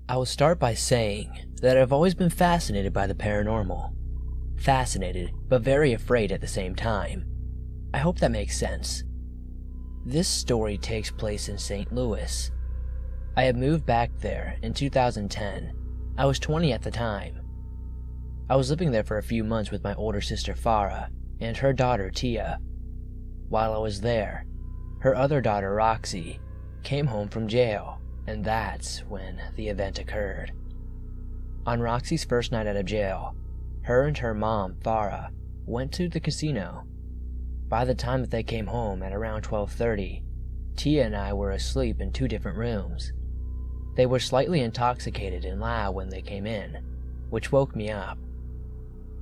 I will start by saying that I've always been fascinated by the paranormal. Fascinated, but very afraid at the same time. I hope that makes sense. This story takes place in St. Louis. I had moved back there in 2010. I was 20 at the time. I was living there for a few months with my older sister Farah and her daughter Tia. While I was there, her other daughter Roxy came home from jail, and that's when the event occurred. On Roxy's first night out of jail, her and her mom, Farah, went to the casino. By the time that they came home at around 12:30, Tia and I were asleep in 2 different rooms. They were slightly intoxicated and loud when they came in, which woke me up.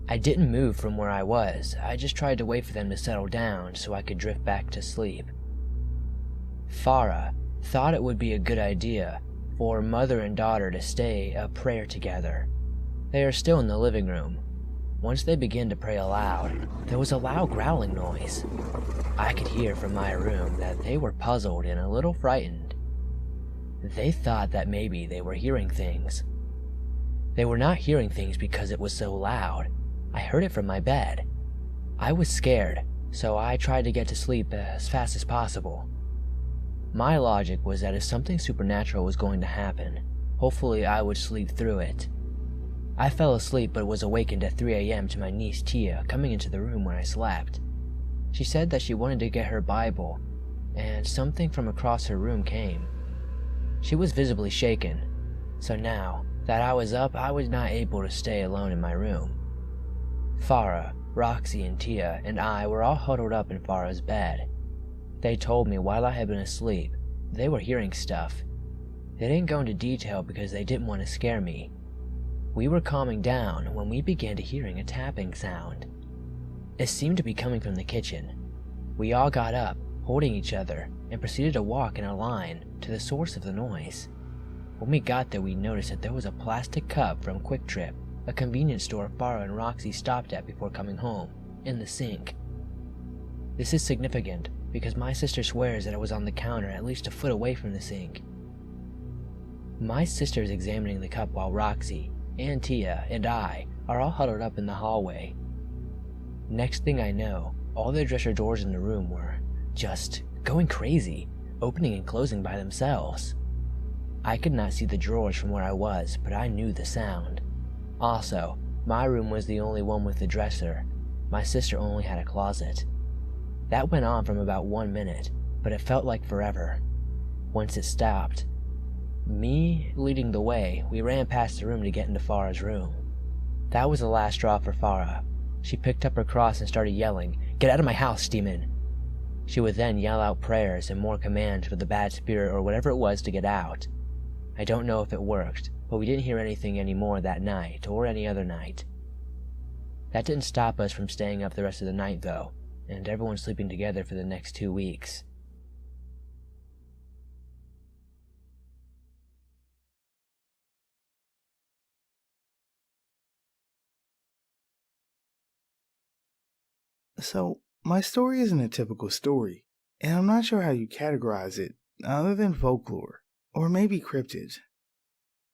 I didn't move from where I was, I just tried to wait for them to settle down so I could drift back to sleep. Farah thought it would be a good idea for mother and daughter to say a prayer together. They are still in the living room. Once they began to pray aloud, there was a loud growling noise. I could hear from my room that they were puzzled and a little frightened. They thought that maybe they were hearing things. They were not hearing things because it was so loud. I heard it from my bed. I was scared, so I tried to get to sleep as fast as possible. My logic was that if something supernatural was going to happen, hopefully I would sleep through it. I fell asleep but was awakened at 3 a.m. to my niece Tia coming into the room where I slept. She said that she wanted to get her Bible, and something from across her room came. She was visibly shaken, so now that I was up, I was not able to stay alone in my room. Farah, Roxy, and Tia and I were all huddled up in Farah's bed. They told me while I had been asleep, they were hearing stuff. They didn't go into detail because they didn't want to scare me. We were calming down when we began to hearing a tapping sound. It seemed to be coming from the kitchen. We all got up, holding each other, and proceeded to walk in a line to the source of the noise. When we got there, we noticed that there was a plastic cup from Quick Trip, a convenience store Farah and Roxy stopped at before coming home, in the sink. This is significant because my sister swears that it was on the counter at least a foot away from the sink. My sister is examining the cup while Roxy, and Tia, and I are all huddled up in the hallway. Next thing I know, all the dresser doors in the room were just going crazy, opening and closing by themselves. I could not see the drawers from where I was, but I knew the sound. Also, my room was the only one with a dresser. My sister only had a closet. That went on from about 1 minute, but it felt like forever. Once it stopped, me leading the way, we ran past the room to get into Farah's room. That was the last straw for Farah. She picked up her cross and started yelling, "Get out of my house, demon!" She would then yell out prayers and more commands for the bad spirit or whatever it was to get out. I don't know if it worked, but we didn't hear anything anymore that night or any other night. That didn't stop us from staying up the rest of the night though, and everyone sleeping together for the next 2 weeks. So, my story isn't a typical story, and I'm not sure how you categorize it other than folklore, or maybe cryptid.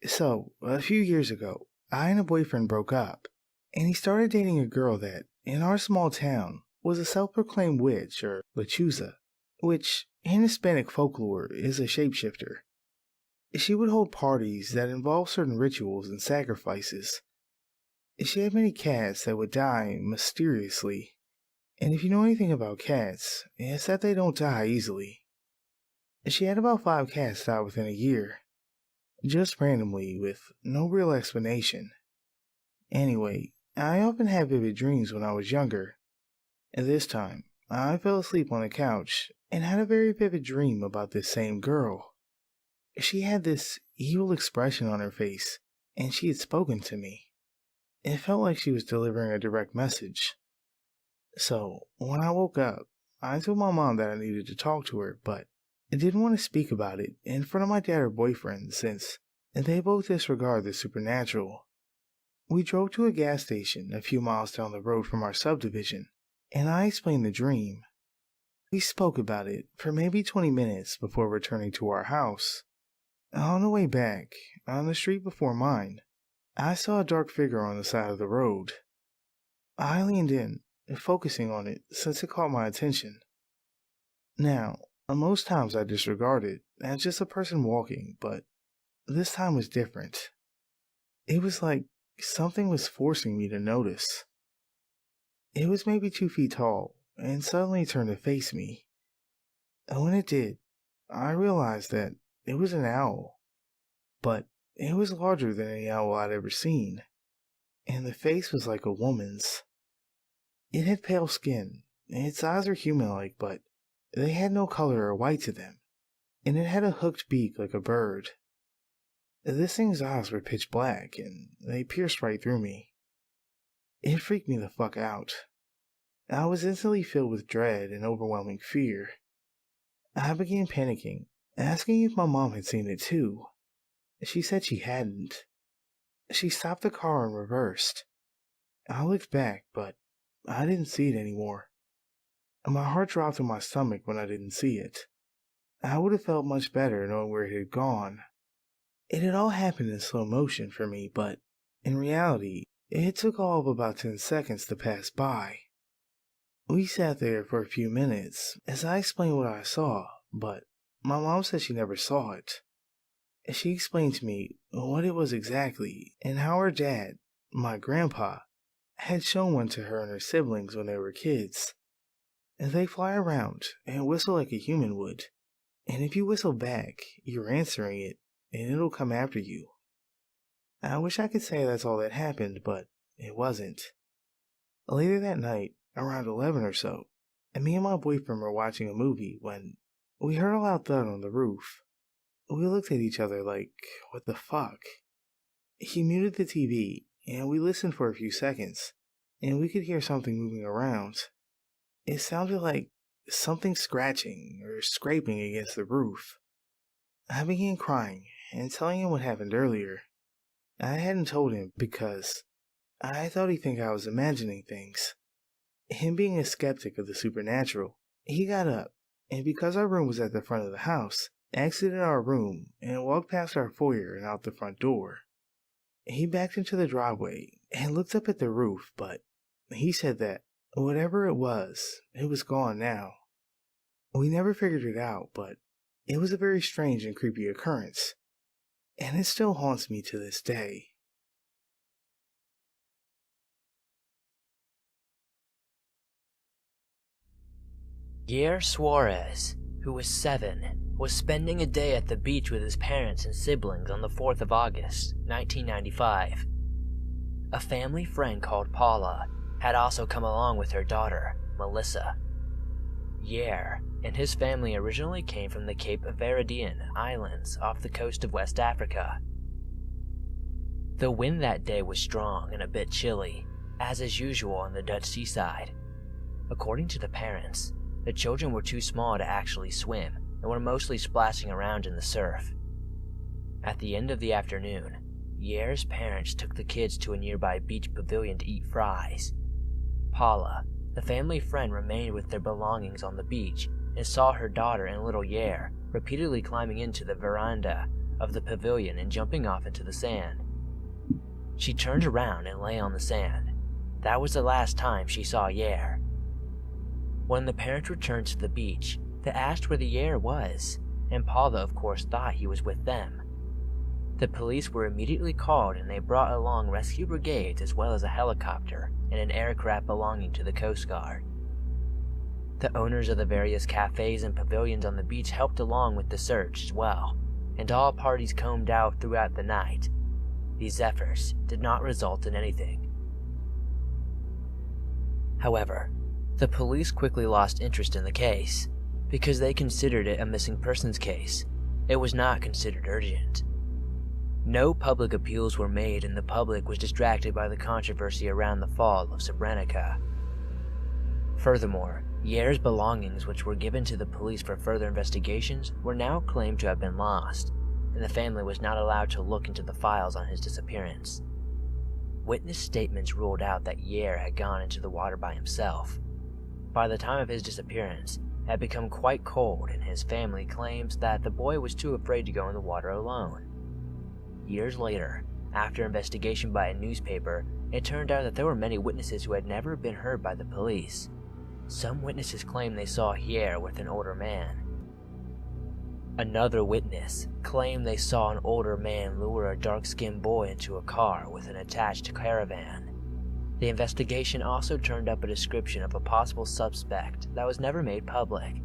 So, a few years ago, I and a boyfriend broke up, and he started dating a girl that, in our small town, was a self-proclaimed witch, or Lechuza, which, in Hispanic folklore, is a shapeshifter. She would hold parties that involved certain rituals and sacrifices. She had many cats that would die mysteriously. And if you know anything about cats, it's that they don't die easily. She had about 5 cats die within a year. Just randomly, with no real explanation. Anyway, I often had vivid dreams when I was younger. And this time, I fell asleep on the couch and had a very vivid dream about this same girl. She had this evil expression on her face, and she had spoken to me. It felt like she was delivering a direct message. So, when I woke up, I told my mom that I needed to talk to her, but I didn't want to speak about it in front of my dad or boyfriend since they both disregard the supernatural. We drove to a gas station a few miles down the road from our subdivision, and I explained the dream. We spoke about it for maybe 20 minutes before returning to our house. On the way back, on the street before mine, I saw a dark figure on the side of the road. I leaned in, focusing on it since it caught my attention. Now, most times I disregard it as just a person walking, but this time was different. It was like something was forcing me to notice. It was maybe 2 feet tall and suddenly turned to face me. And when it did, I realized that it was an owl. But it was larger than any owl I'd ever seen, and the face was like a woman's. It had pale skin, and its eyes were human-like, but they had no color or white to them, and it had a hooked beak like a bird. This thing's eyes were pitch black, and they pierced right through me. It freaked me the fuck out. I was instantly filled with dread and overwhelming fear. I began panicking, asking if my mom had seen it too. She said she hadn't. She stopped the car and reversed. I looked back, but I didn't see it anymore. My heart dropped in my stomach when I didn't see it. I would have felt much better knowing where it had gone. It had all happened in slow motion for me, but in reality, it took all of about 10 seconds to pass by. We sat there for a few minutes as I explained what I saw, but my mom said she never saw it. She explained to me what it was exactly and how her dad, my grandpa, had shown one to her and her siblings when they were kids. They fly around and whistle like a human would, and if you whistle back, you're answering it, and it'll come after you. I wish I could say that's all that happened, but it wasn't. Later that night, around 11 or so, me and my boyfriend were watching a movie when we heard a loud thud on the roof. We looked at each other like, what the fuck? He muted the TV, and we listened for a few seconds, and we could hear something moving around. It sounded like something scratching or scraping against the roof. I began crying and telling him what happened earlier. I hadn't told him because I thought he'd think I was imagining things. Him being a skeptic of the supernatural, he got up, and because our room was at the front of the house, exited our room and walked past our foyer and out the front door. He backed into the driveway and looked up at the roof, but he said that whatever it was gone now. We never figured it out, but it was a very strange and creepy occurrence, and it still haunts me to this day. Yair Suarez, who was 7, was spending a day at the beach with his parents and siblings on the 4th of August, 1995. A family friend called Paula had also come along with her daughter, Melissa. Yair and his family originally came from the Cape Verdean Islands off the coast of West Africa. The wind that day was strong and a bit chilly, as is usual on the Dutch seaside. According to the parents, the children were too small to actually swim and were mostly splashing around in the surf. At the end of the afternoon, Yair's parents took the kids to a nearby beach pavilion to eat fries. Paula, the family friend, remained with their belongings on the beach and saw her daughter and little Yair repeatedly climbing into the veranda of the pavilion and jumping off into the sand. She turned around and lay on the sand. That was the last time she saw Yair. When the parents returned to the beach, they asked where the Yair was, and Paula of course thought he was with them. The police were immediately called and they brought along rescue brigades as well as a helicopter and an aircraft belonging to the Coast Guard. The owners of the various cafes and pavilions on the beach helped along with the search as well, and all parties combed out throughout the night. These efforts did not result in anything. However, the police quickly lost interest in the case because they considered it a missing persons case. It was not considered urgent. No public appeals were made and the public was distracted by the controversy around the fall of Srebrenica. Furthermore, Yair's belongings, which were given to the police for further investigations, were now claimed to have been lost, and the family was not allowed to look into the files on his disappearance. Witness statements ruled out that Yair had gone into the water by himself. By the time of his disappearance, had become quite cold, and his family claims that the boy was too afraid to go in the water alone. Years later, after investigation by a newspaper, it turned out that there were many witnesses who had never been heard by the police. Some witnesses claimed they saw Hier with an older man. Another witness claimed they saw an older man lure a dark-skinned boy into a car with an attached caravan. The investigation also turned up a description of a possible suspect that was never made public.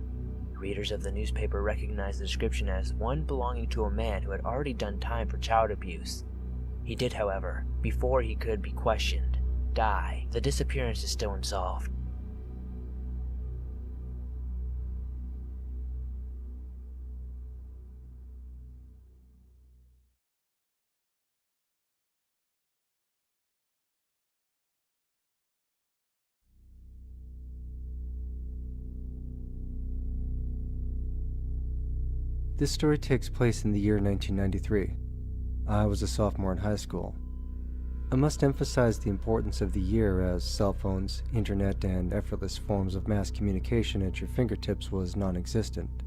Readers of the newspaper recognized the description as one belonging to a man who had already done time for child abuse. He did, however, before he could be questioned, die. The disappearance is still unsolved. This story takes place in the year 1993. I was a sophomore in high school. I must emphasize the importance of the year, as cell phones, internet, and effortless forms of mass communication at your fingertips was non-existent.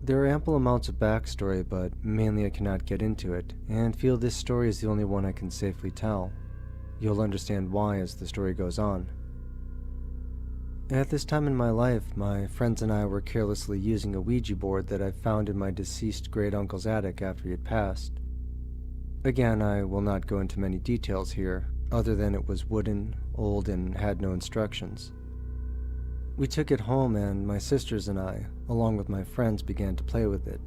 There are ample amounts of backstory, but mainly I cannot get into it, and feel this story is the only one I can safely tell. You'll understand why as the story goes on. At this time in my life, my friends and I were carelessly using a Ouija board that I found in my deceased great-uncle's attic after he had passed. Again, I will not go into many details here, other than it was wooden, old, and had no instructions. We took it home, and my sisters and I, along with my friends, began to play with it.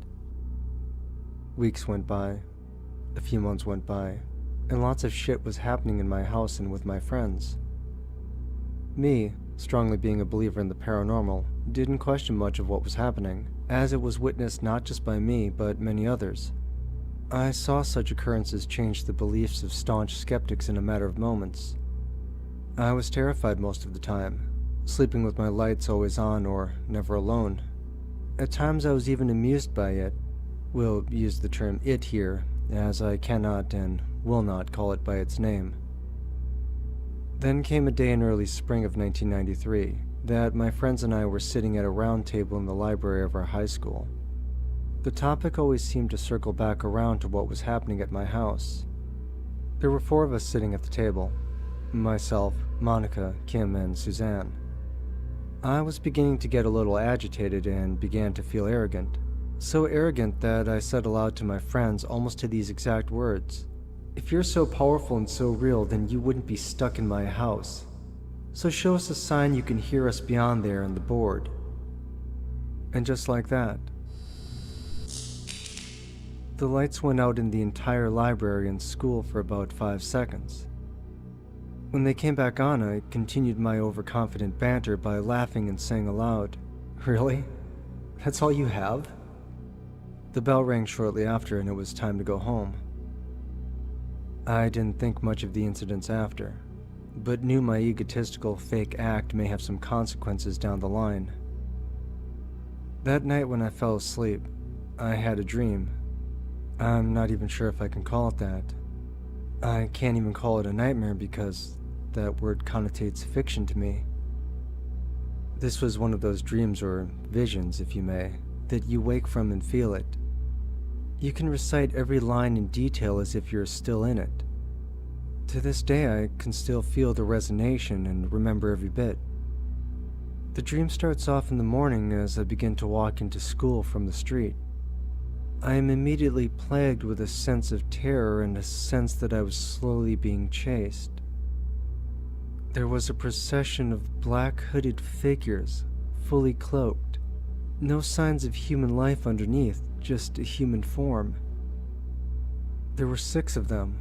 Weeks went by, a few months went by, and lots of shit was happening in my house and with my friends. Me, strongly being a believer in the paranormal, didn't question much of what was happening, as it was witnessed not just by me, but many others. I saw such occurrences change the beliefs of staunch skeptics in a matter of moments. I was terrified most of the time, sleeping with my lights always on or never alone. At times I was even amused by it. We'll use the term "it" here, as I cannot and will not call it by its name. Then came a day in early spring of 1993 that my friends and I were sitting at a round table in the library of our high school. The topic always seemed to circle back around to what was happening at my house. There were 4 of us sitting at the table: myself, Monica, Kim, and Suzanne. I was beginning to get a little agitated and began to feel arrogant. So arrogant that I said aloud to my friends almost to these exact words: "If you're so powerful and so real, then you wouldn't be stuck in my house. So show us a sign you can hear us beyond there on the board." And just like that, the lights went out in the entire library and school for about 5 seconds. When they came back on, I continued my overconfident banter by laughing and saying aloud, "Really? That's all you have?" The bell rang shortly after, and it was time to go home. I didn't think much of the incidents after, but knew my egotistical fake act may have some consequences down the line. That night when I fell asleep, I had a dream. I'm not even sure if I can call it that. I can't even call it a nightmare because that word connotates fiction to me. This was one of those dreams, or visions if you may, that you wake from and feel it. You can recite every line in detail as if you're still in it. To this day, I can still feel the resonation and remember every bit. The dream starts off in the morning as I begin to walk into school from the street. I am immediately plagued with a sense of terror and a sense that I was slowly being chased. There was a procession of black hooded figures, fully cloaked. No signs of human life underneath, just a human form. There were 6 of them,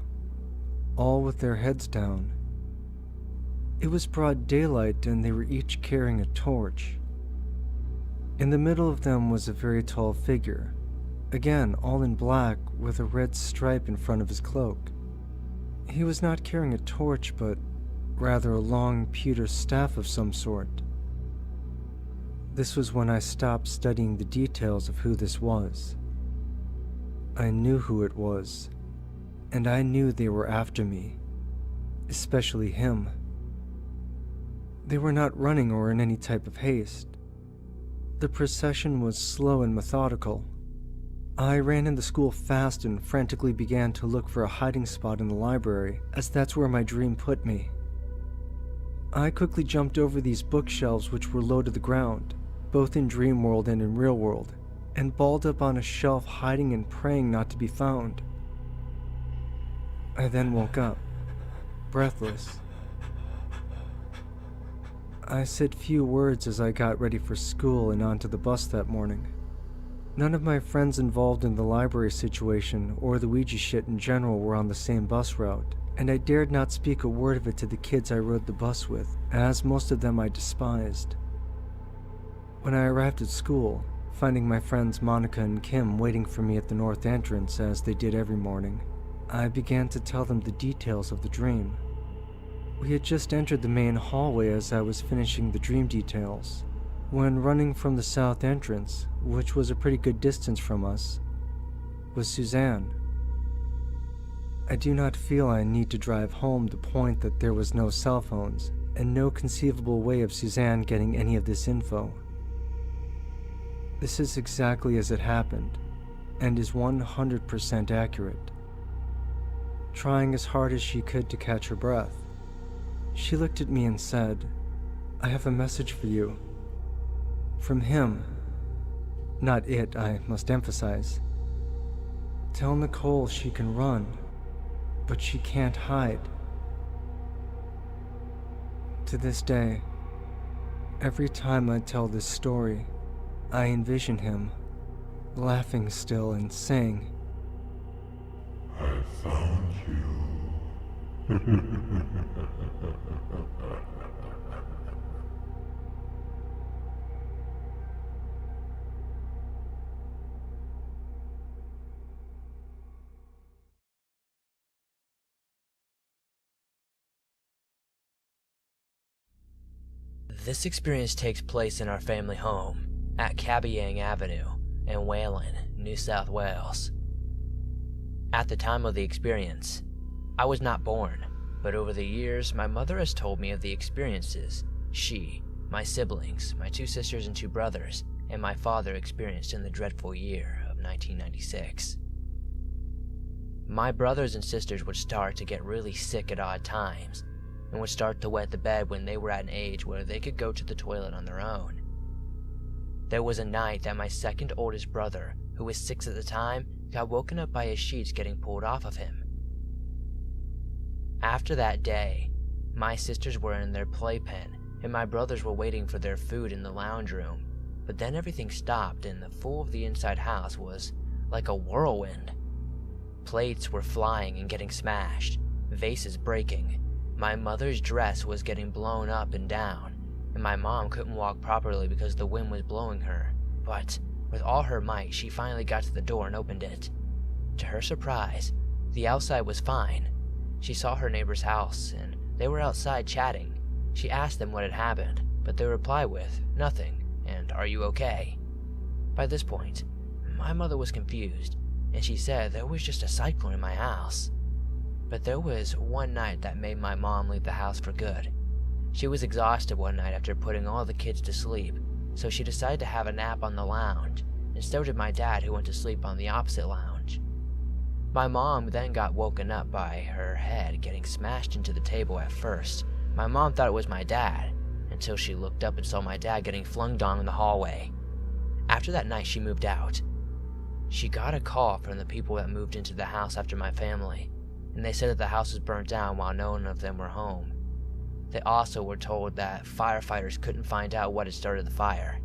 all with their heads down. It was broad daylight and they were each carrying a torch. In the middle of them was a very tall figure, again all in black with a red stripe in front of his cloak. He was not carrying a torch, but rather a long pewter staff of some sort. This was when I stopped studying the details of who this was. I knew who it was, and I knew they were after me, especially him. They were not running or in any type of haste. The procession was slow and methodical. I ran in the school fast and frantically began to look for a hiding spot in the library, as that's where my dream put me. I quickly jumped over these bookshelves which were low to the ground, both in dream world and in real world, and balled up on a shelf, hiding and praying not to be found. I then woke up, breathless. I said few words as I got ready for school and onto the bus that morning. None of my friends involved in the library situation or the Ouija shit in general were on the same bus route, and I dared not speak a word of it to the kids I rode the bus with, as most of them I despised. When I arrived at school, finding my friends Monica and Kim waiting for me at the north entrance as they did every morning, I began to tell them the details of the dream. We had just entered the main hallway as I was finishing the dream details, when running from the south entrance, which was a pretty good distance from us, was Suzanne. I do not feel I need to drive home the point that there was no cell phones and no conceivable way of Suzanne getting any of this info. This is exactly as it happened, and is 100% accurate. Trying as hard as she could to catch her breath, she looked at me and said, "I have a message for you. From him. Not it, I must emphasize. Tell Nicole she can run, but she can't hide." To this day, every time I tell this story, I envision him, laughing still and saying, "I found you." This experience takes place in our family home at Cabyang Avenue in Wayland, New South Wales. At the time of the experience, I was not born, but over the years, my mother has told me of the experiences she, my siblings, my 2 sisters and 2 brothers, and my father experienced in the dreadful year of 1996. My brothers and sisters would start to get really sick at odd times, and would start to wet the bed when they were at an age where they could go to the toilet on their own. There was a night that my second oldest brother, who was 6 at the time, got woken up by his sheets getting pulled off of him. After that day, my sisters were in their playpen, and my brothers were waiting for their food in the lounge room, but then everything stopped and the floor of the inside house was like a whirlwind. Plates were flying and getting smashed, vases breaking. My mother's dress was getting blown up and down, and my mom couldn't walk properly because the wind was blowing her, but with all her might, she finally got to the door and opened it. To her surprise, the outside was fine. She saw her neighbor's house, and they were outside chatting. She asked them what had happened, but they replied with, "Nothing," and "Are you okay?" By this point, my mother was confused, and she said there was just a cyclone in my house. But there was one night that made my mom leave the house for good. She was exhausted one night after putting all the kids to sleep, so she decided to have a nap on the lounge, and so did my dad, who went to sleep on the opposite lounge. My mom then got woken up by her head getting smashed into the table at first. My mom thought it was my dad, until she looked up and saw my dad getting flung down in the hallway. After that night, she moved out. She got a call from the people that moved into the house after my family, and they said that the house was burnt down while none of them were home. They also were told that firefighters couldn't find out what had started the fire.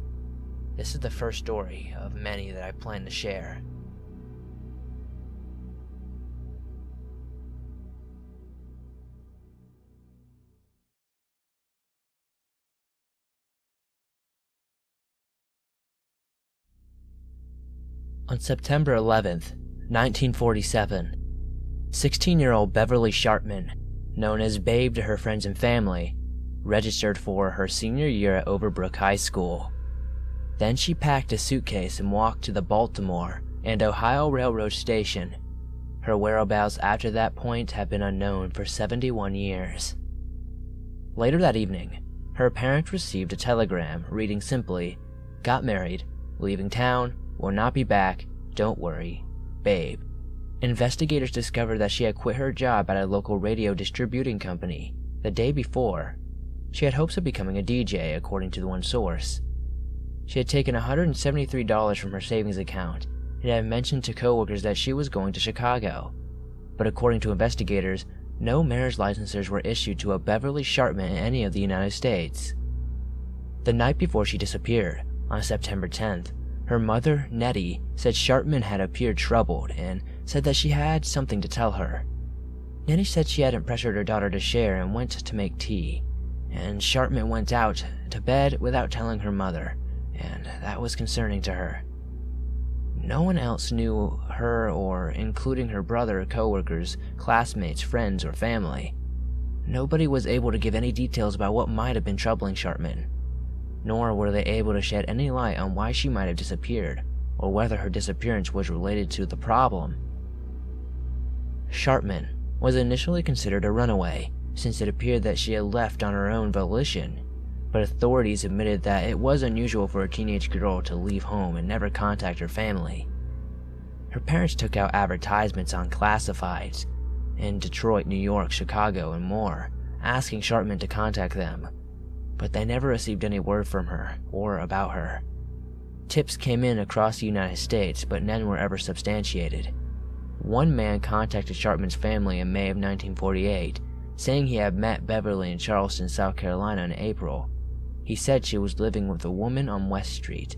This is the first story of many that I plan to share. On September 11th, 1947, 16-year-old Beverly Sharpman, known as Babe to her friends and family, registered for her senior year at Overbrook High School. Then she packed a suitcase and walked to the Baltimore and Ohio Railroad Station. Her whereabouts after that point have been unknown for 71 years. Later that evening, her parents received a telegram reading simply, Got married, leaving town, will not be back, don't worry, Babe. Investigators discovered that she had quit her job at a local radio distributing company the day before. She had hopes of becoming a DJ, according to one source. She had taken $173 from her savings account and had mentioned to coworkers that she was going to Chicago. But according to investigators, no marriage licenses were issued to a Beverly Sharpman in any of the United States. The night before she disappeared, on September 10th, her mother, Nettie, said Sharpman had appeared troubled and said that she had something to tell her. Nettie said she hadn't pressured her daughter to share and went to make tea, and Sharpman went out to bed without telling her mother, and that was concerning to her. No one else knew her, or including her brother, coworkers, classmates, friends, or family. Nobody was able to give any details about what might have been troubling Sharpman, nor were they able to shed any light on why she might have disappeared, or whether her disappearance was related to the problem. Sharpman was initially considered a runaway, since it appeared that she had left on her own volition, but authorities admitted that it was unusual for a teenage girl to leave home and never contact her family. Her parents took out advertisements on classifieds in Detroit, New York, Chicago, and more, asking Sharpman to contact them, but they never received any word from her or about her. Tips came in across the United States, but none were ever substantiated. One man contacted Sharpman's family in May of 1948, saying he had met Beverly in Charleston, South Carolina in April. He said she was living with a woman on West Street.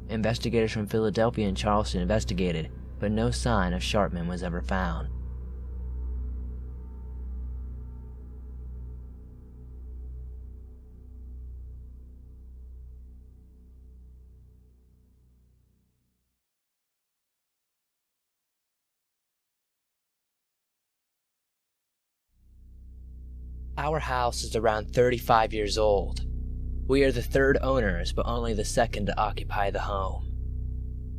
Investigators from Philadelphia and Charleston investigated, but no sign of Sharpman was ever found. Our house is around 35 years old. We are the third owners, but only the second to occupy the home.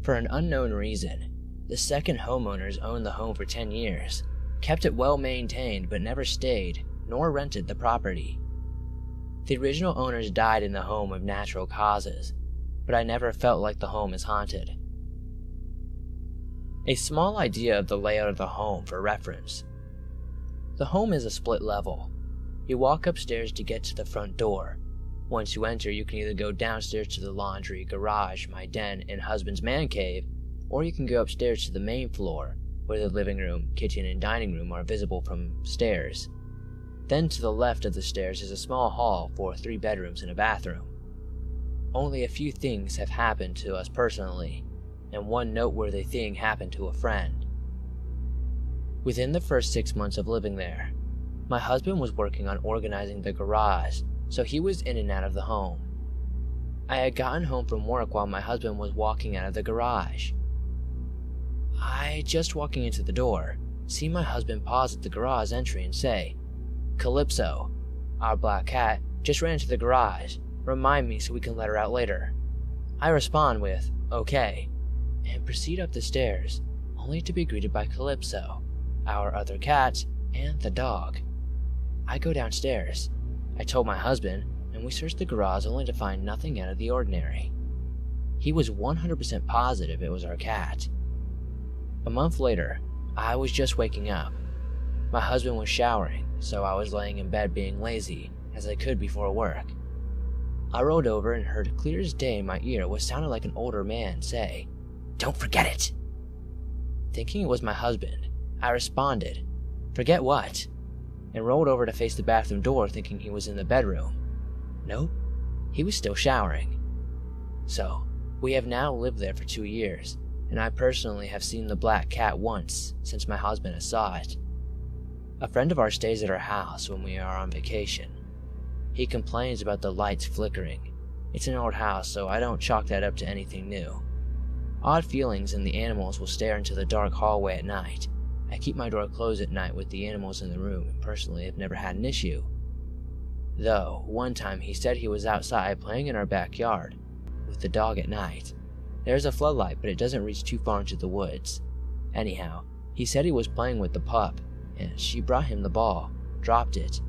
For an unknown reason, the second homeowners owned the home for 10 years, kept it well maintained but never stayed nor rented the property. The original owners died in the home of natural causes, but I never felt like the home is haunted. A small idea of the layout of the home for reference. The home is a split level. You walk upstairs to get to the front door. Once you enter, you can either go downstairs to the laundry, garage, my den, and husband's man cave, or you can go upstairs to the main floor, where the living room, kitchen, and dining room are visible from stairs. Then to the left of the stairs is a small hall for 3 bedrooms and a bathroom. Only a few things have happened to us personally, and one noteworthy thing happened to a friend. Within the first 6 months of living there, my husband was working on organizing the garage, so he was in and out of the home. I had gotten home from work while my husband was walking out of the garage. I, just walking into the door, see my husband pause at the garage entry and say, "Calypso, our black cat, just ran into the garage. Remind me so we can let her out later." I respond with, "Okay," and proceed up the stairs, only to be greeted by Calypso, our other cat, and the dog. I go downstairs. I told my husband, and we searched the garage only to find nothing out of the ordinary. He was 100% positive it was our cat. A month later, I was just waking up. My husband was showering, so I was laying in bed being lazy, as I could before work. I rolled over and heard clear as day in my ear what sounded like an older man say, "Don't forget it." Thinking it was my husband, I responded, "Forget what?" and rolled over to face the bathroom door thinking he was in the bedroom. Nope, he was still showering. So, we have now lived there for 2 years, and I personally have seen the black cat once since my husband has saw it. A friend of ours stays at our house when we are on vacation. He complains about the lights flickering. It's an old house, so I don't chalk that up to anything new. Odd feelings and the animals will stare into the dark hallway at night. I keep my door closed at night with the animals in the room and personally have never had an issue. Though, one time he said he was outside playing in our backyard with the dog at night. There's a floodlight, but it doesn't reach too far into the woods. Anyhow, he said he was playing with the pup, and she brought him the ball, dropped it.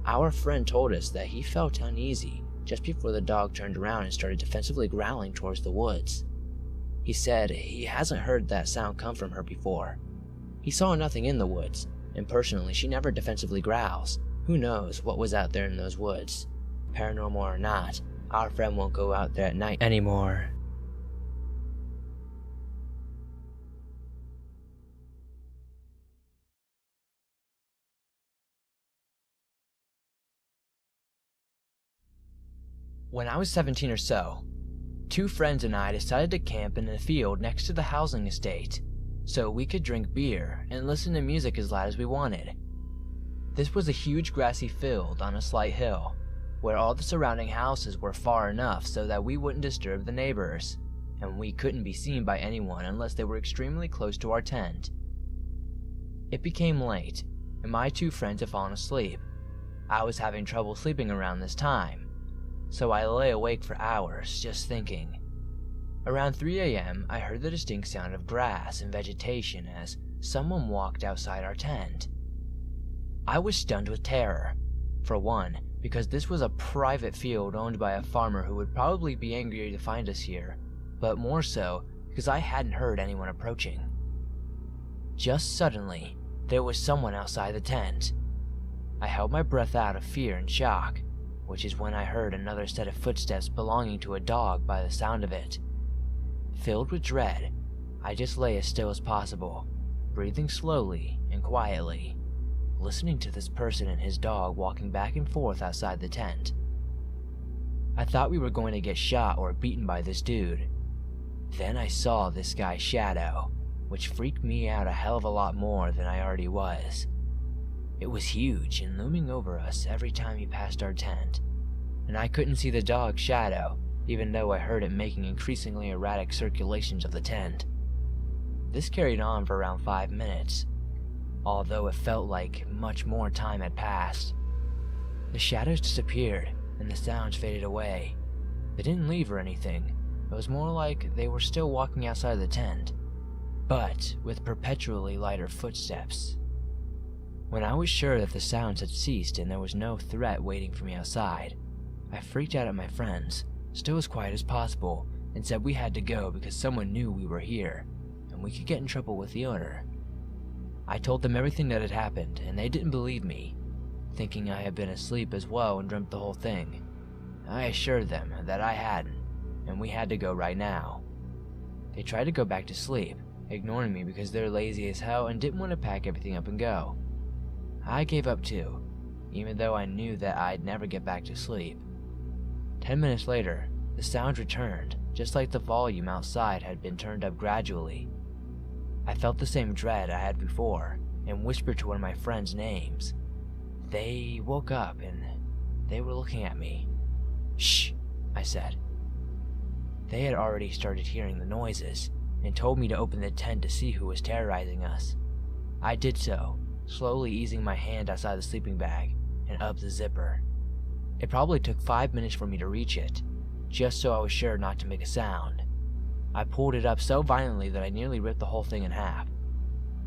Our friend told us that he felt uneasy, just before the dog turned around and started defensively growling towards the woods. He said he hasn't heard that sound come from her before. He saw nothing in the woods, and personally she never defensively growls. Who knows what was out there in those woods? Paranormal or not, our friend won't go out there at night anymore. When I was 17 or so, 2 friends and I decided to camp in a field next to the housing estate so we could drink beer and listen to music as loud as we wanted. This was a huge grassy field on a slight hill, where all the surrounding houses were far enough so that we wouldn't disturb the neighbors, and we couldn't be seen by anyone unless they were extremely close to our tent. It became late, and my 2 friends had fallen asleep. I was having trouble sleeping around this time, so I lay awake for hours just thinking. Around 3 a.m., I heard the distinct sound of grass and vegetation as someone walked outside our tent. I was stunned with terror. For one, because this was a private field owned by a farmer who would probably be angry to find us here, but more so because I hadn't heard anyone approaching. Just suddenly, there was someone outside the tent. I held my breath out of fear and shock, which is when I heard another set of footsteps belonging to a dog by the sound of it. Filled with dread, I just lay as still as possible, breathing slowly and quietly, listening to this person and his dog walking back and forth outside the tent. I thought we were going to get shot or beaten by this dude. Then I saw this guy's shadow, which freaked me out a hell of a lot more than I already was. It was huge and looming over us every time he passed our tent, and I couldn't see the dog's shadow, even though I heard it making increasingly erratic circulations of the tent. This carried on for around 5 minutes, although it felt like much more time had passed. The shadows disappeared, and the sounds faded away. They didn't leave or anything. It was more like they were still walking outside the tent, but with perpetually lighter footsteps. When I was sure that the sounds had ceased and there was no threat waiting for me outside, I freaked out at my friends, still as quiet as possible, and said we had to go because someone knew we were here, and we could get in trouble with the owner. I told them everything that had happened, and they didn't believe me, thinking I had been asleep as well and dreamt the whole thing. I assured them that I hadn't, and we had to go right now. They tried to go back to sleep, ignoring me because they're lazy as hell and didn't want to pack everything up and go. I gave up too, even though I knew that I'd never get back to sleep. 10 minutes later, the sound returned, just like the volume outside had been turned up gradually. I felt the same dread I had before, and whispered to one of my friends' names. They woke up and they were looking at me. "Shh," I said. They had already started hearing the noises, and told me to open the tent to see who was terrorizing us. I did so, slowly easing my hand outside the sleeping bag and up the zipper. It probably took 5 minutes for me to reach it, just so I was sure not to make a sound. I pulled it up so violently that I nearly ripped the whole thing in half.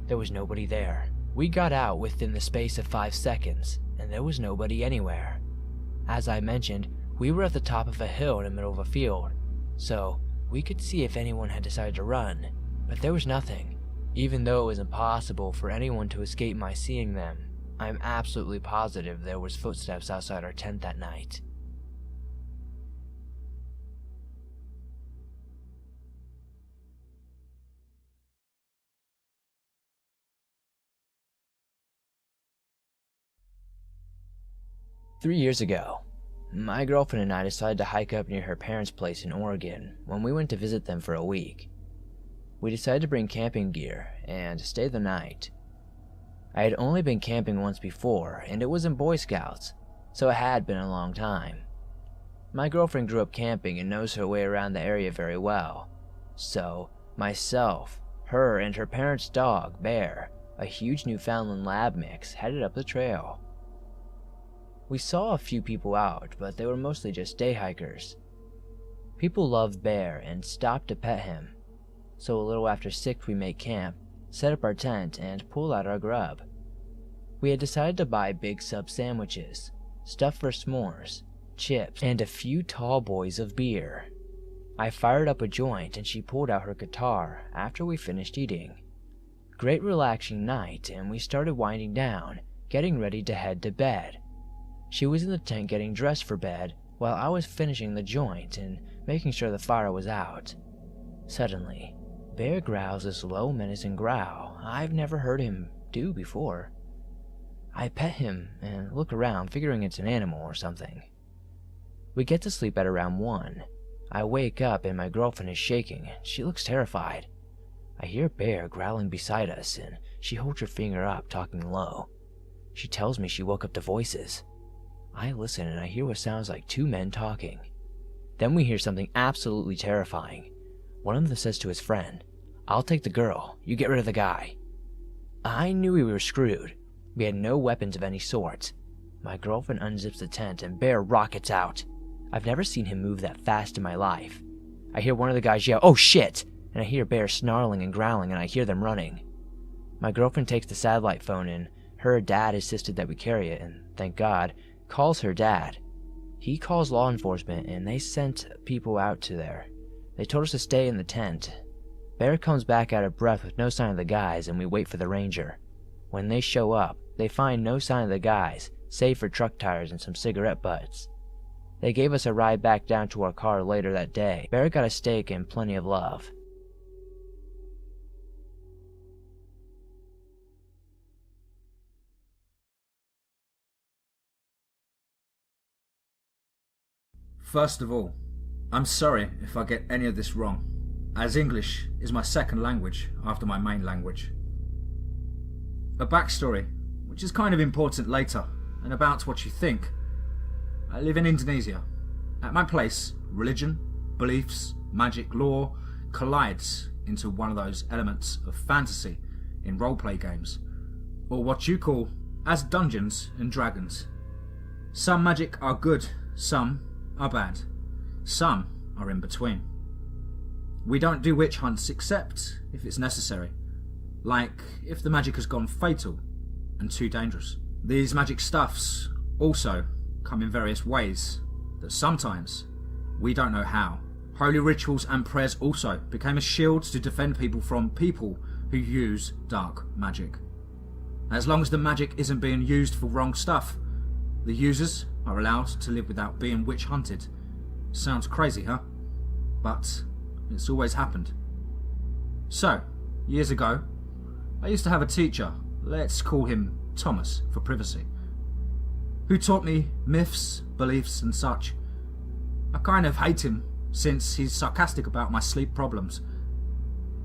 There was nobody there. We got out within the space of 5 seconds, and there was nobody anywhere. As I mentioned, we were at the top of a hill in the middle of a field, so we could see if anyone had decided to run, but there was nothing. Even though it was impossible for anyone to escape my seeing them, I'm absolutely positive there was footsteps outside our tent that night. Three years ago, my girlfriend and I decided to hike up near her parents' place in Oregon when we went to visit them for a week. We decided to bring camping gear and stay the night. I had only been camping once before, and it was in Boy Scouts, so it had been a long time. My girlfriend grew up camping and knows her way around the area very well, so myself, her, and her parents' dog, Bear, a huge Newfoundland lab mix, headed up the trail. We saw a few people out, but they were mostly just day hikers. People loved Bear and stopped to pet him, so a little after 6 we made camp, set up our tent, and pull out our grub. We had decided to buy big sub sandwiches, stuffed for s'mores, chips, and a few tall boys of beer. I fired up a joint and she pulled out her guitar after we finished eating. Great relaxing night, and we started winding down, getting ready to head to bed. She was in the tent getting dressed for bed while I was finishing the joint and making sure the fire was out. Suddenly, Bear growls this low menacing growl I've never heard him do before. I pet him and look around figuring it's an animal or something. We get to sleep at around 1. I wake up and my girlfriend is shaking. She looks terrified. I hear Bear growling beside us and she holds her finger up talking low. She tells me she woke up to voices. I listen and I hear what sounds like 2 men talking. Then we hear something absolutely terrifying. One of them says to his friend, "I'll take the girl, you get rid of the guy." I knew we were screwed. We had no weapons of any sort. My girlfriend unzips the tent and Bear rockets out. I've never seen him move that fast in my life. I hear one of the guys yell, "Oh shit!" and I hear Bear snarling and growling and I hear them running. My girlfriend takes the satellite phone and her dad insisted that we carry it and, thank God, calls her dad. He calls law enforcement and they sent people out to there. They told us to stay in the tent. Bear comes back out of breath with no sign of the guys and we wait for the ranger. When they show up, they find no sign of the guys, save for truck tires and some cigarette butts. They gave us a ride back down to our car later that day. Bear got a steak and plenty of love. First of all, I'm sorry if I get any of this wrong, as English is my second language after my main language. A backstory, which is kind of important later, and about what you think. I live in Indonesia. At my place, religion, beliefs, magic, law collides into one of those elements of fantasy in roleplay games, or what you call as Dungeons and Dragons. Some magic are good, some are bad. Some are in between. We don't do witch hunts except if it's necessary, like if the magic has gone fatal and too dangerous. These magic stuffs also come in various ways that sometimes we don't know how. Holy rituals and prayers also became a shield to defend people from people who use dark magic. As long as the magic isn't being used for wrong stuff, the users are allowed to live without being witch hunted. Sounds crazy, huh? But it's always happened. So, years ago, I used to have a teacher, let's call him Thomas for privacy, who taught me myths, beliefs and such. I kind of hate him since he's sarcastic about my sleep problems.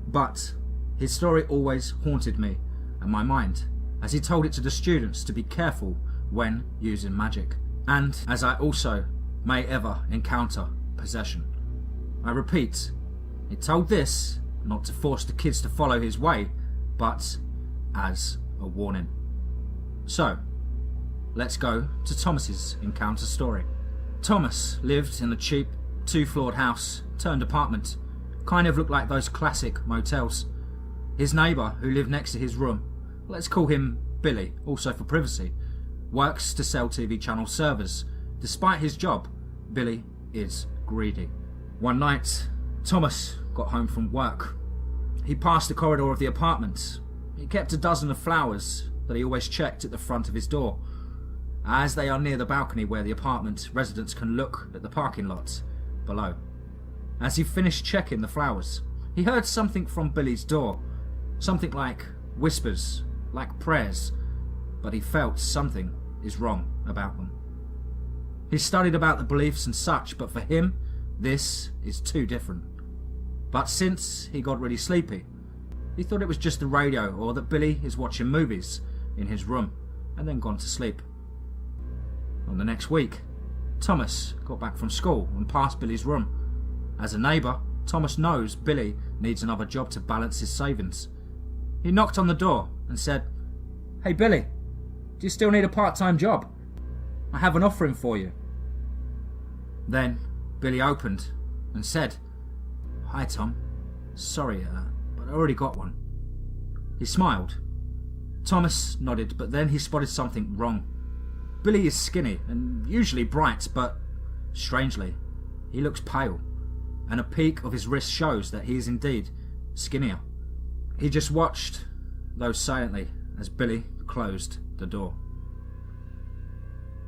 But his story always haunted me and my mind, as he told it to the students to be careful when using magic, and as I also may ever encounter possession. I repeat, he told this not to force the kids to follow his way, but as a warning. So, let's go to Thomas's encounter story. Thomas lived in a cheap 2-floored house turned apartment. Kind of looked like those classic motels. His neighbour, who lived next to his room, let's call him Billy, also for privacy, works to sell TV channel servers. Despite his job, Billy is greedy. One night, Thomas got home from work. He passed the corridor of the apartment. He kept a dozen of flowers that he always checked at the front of his door, as they are near the balcony where the apartment residents can look at the parking lot below. As he finished checking the flowers, he heard something from Billy's door. Something like whispers, like prayers, but he felt something is wrong about them. He studied about the beliefs and such, but for him, this is too different. But since he got really sleepy, he thought it was just the radio or that Billy is watching movies in his room and then gone to sleep. On the next week, Thomas got back from school and passed Billy's room. As a neighbour, Thomas knows Billy needs another job to balance his savings. He knocked on the door and said, "Hey Billy, do you still need a part-time job? I have an offering for you." Then Billy opened and said, "Hi Tom, sorry, but I already got one." He smiled. Thomas nodded, but then he spotted something wrong. Billy is skinny and usually bright, but strangely, he looks pale, and a peak of his wrist shows that he is indeed skinnier. He just watched, though silently, as Billy closed the door.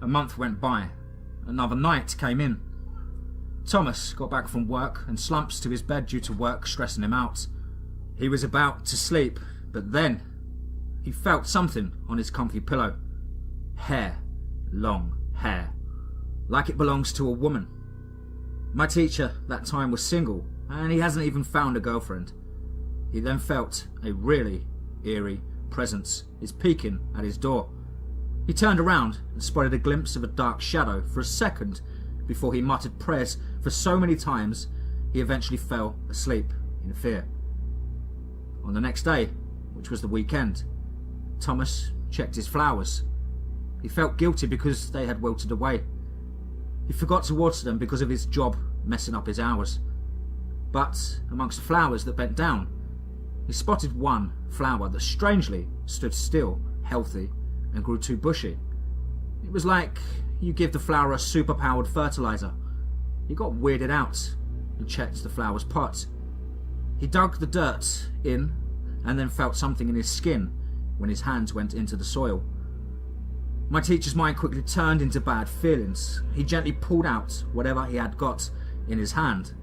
A month went by. Another night came in. Thomas got back from work and slumps to his bed due to work stressing him out. He was about to sleep, but then he felt something on his comfy pillow. Hair. Long hair. Like it belongs to a woman. My teacher that time was single, and he hasn't even found a girlfriend. He then felt a really eerie presence is peeking at his door. He turned around and spotted a glimpse of a dark shadow for a second before he muttered prayers for so many times he eventually fell asleep in fear. On the next day, which was the weekend, Thomas checked his flowers. He felt guilty because they had wilted away. He forgot to water them because of his job messing up his hours. But amongst the flowers that bent down, he spotted one flower that strangely stood still, healthy, and grew too bushy. It was like you give the flower a super-powered fertilizer. He got weirded out and checked the flower's pot. He dug the dirt in and then felt something in his skin when his hands went into the soil. My teacher's mind quickly turned into bad feelings. He gently pulled out whatever he had got in his hand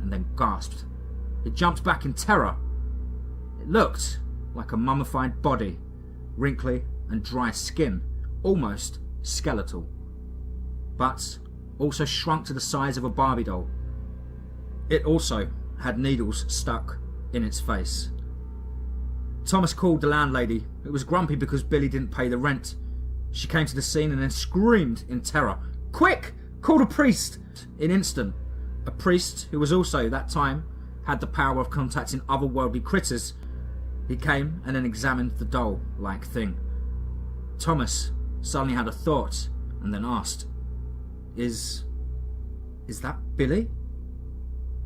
and then gasped. He jumped back in terror. It looked like a mummified body, wrinkly and dry skin, almost skeletal, but also shrunk to the size of a Barbie doll. It also had needles stuck in its face. Thomas called the landlady, who was grumpy because Billy didn't pay the rent. She came to the scene and then screamed in terror, "Quick! Call a priest!" In an instant, a priest who was also, that time, had the power of contacting otherworldly critters. He came and then examined the doll-like thing. Thomas suddenly had a thought and then asked, Is that Billy?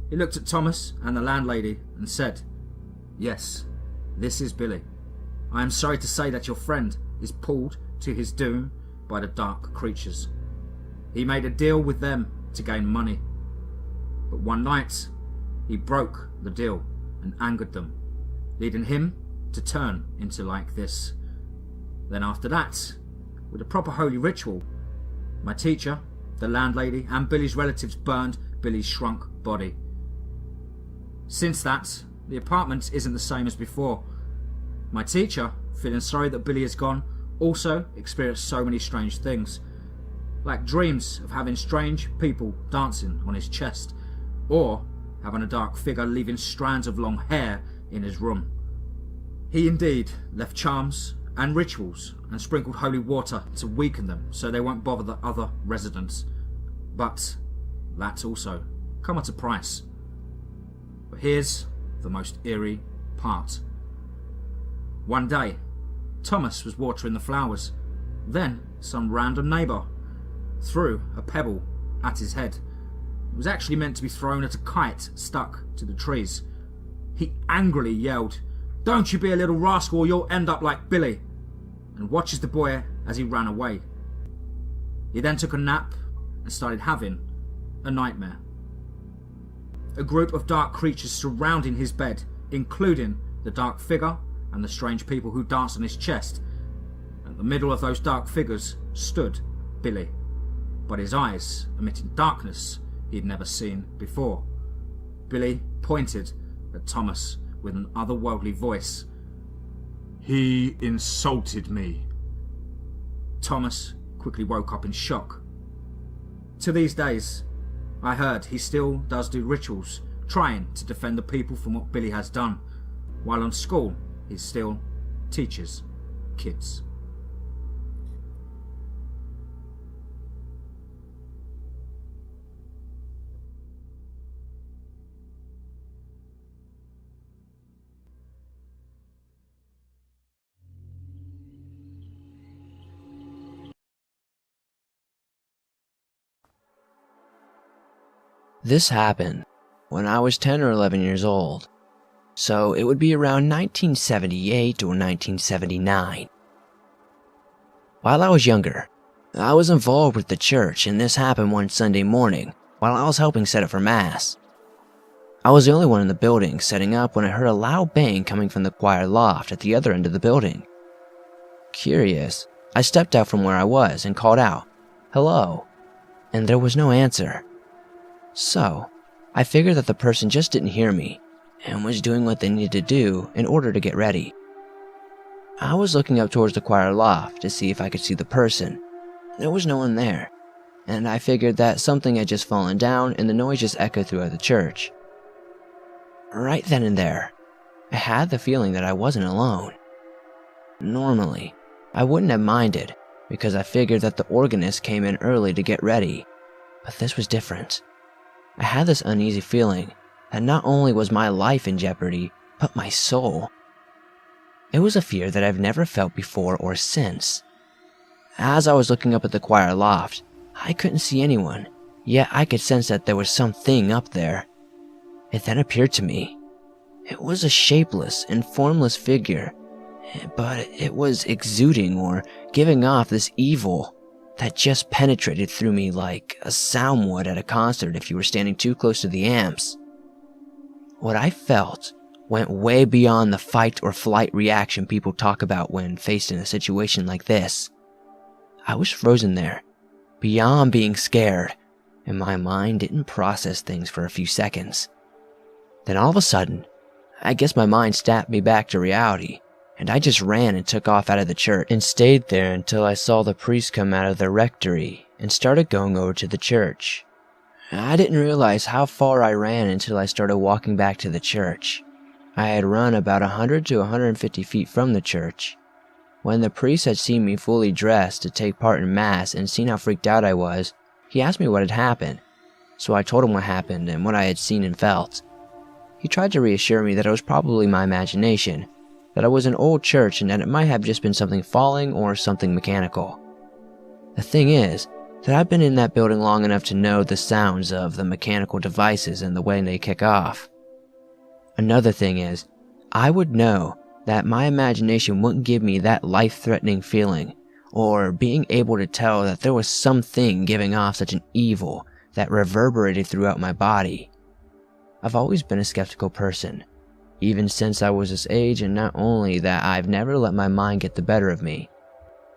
He looked at Thomas and the landlady and said, "Yes, this is Billy. I am sorry to say that your friend is pulled to his doom by the dark creatures. He made a deal with them to gain money. But one night, he broke the deal and angered them, leading him to turn into like this. Then after that, with a proper holy ritual, my teacher, the landlady, and Billy's relatives burned Billy's shrunk body. Since that, the apartment isn't the same as before. My teacher, feeling sorry that Billy is gone, also experienced so many strange things, like dreams of having strange people dancing on his chest, or having a dark figure leaving strands of long hair in his room. He indeed left charms and rituals and sprinkled holy water to weaken them so they won't bother the other residents. But that also come at a price. But here's the most eerie part. One day, Thomas was watering the flowers. Then some random neighbour threw a pebble at his head. It was actually meant to be thrown at a kite stuck to the trees. He angrily yelled, "Don't you be a little rascal or you'll end up like Billy," and watches the boy as he ran away. He then took a nap and started having a nightmare. A group of dark creatures surrounding his bed, including the dark figure and the strange people who danced on his chest. At the middle of those dark figures stood Billy, but his eyes emitting darkness he'd never seen before. Billy pointed at Thomas with an otherworldly voice. He insulted me. Thomas quickly woke up in shock. To these days, I heard he still does do rituals, trying to defend the people from what Billy has done. While on school, he still teaches kids. This happened when I was 10 or 11 years old, so it would be around 1978 or 1979. While I was younger, I was involved with the church, and this happened one Sunday morning while I was helping set up for Mass. I was the only one in the building setting up when I heard a loud bang coming from the choir loft at the other end of the building. Curious, I stepped out from where I was and called out, "Hello," and there was no answer. So, I figured that the person just didn't hear me and was doing what they needed to do in order to get ready. I was looking up towards the choir loft to see if I could see the person. There was no one there, and I figured that something had just fallen down and the noise just echoed throughout the church. Right then and there, I had the feeling that I wasn't alone. Normally, I wouldn't have minded because I figured that the organist came in early to get ready, but this was different. I had this uneasy feeling that not only was my life in jeopardy, but my soul. It was a fear that I've never felt before or since. As I was looking up at the choir loft, I couldn't see anyone, yet I could sense that there was something up there. It then appeared to me. It was a shapeless and formless figure, but it was exuding or giving off this evil that just penetrated through me like a sound would at a concert if you were standing too close to the amps. What I felt went way beyond the fight or flight reaction people talk about when faced in a situation like this. I was frozen there, beyond being scared, and my mind didn't process things for a few seconds. Then all of a sudden, I guess my mind snapped me back to reality, and I just ran and took off out of the church and stayed there until I saw the priest come out of the rectory and started going over to the church. I didn't realize how far I ran until I started walking back to the church. I had run about 100 to 150 feet from the church. When the priest had seen me fully dressed to take part in Mass and seen how freaked out I was, he asked me what had happened, so I told him what happened and what I had seen and felt. He tried to reassure me that it was probably my imagination, that it was an old church and that it might have just been something falling or something mechanical. The thing is that I've been in that building long enough to know the sounds of the mechanical devices and the way they kick off. Another thing is, I would know that my imagination wouldn't give me that life-threatening feeling, or being able to tell that there was something giving off such an evil that reverberated throughout my body. I've always been a skeptical person, even since I was this age, and not only that, I've never let my mind get the better of me.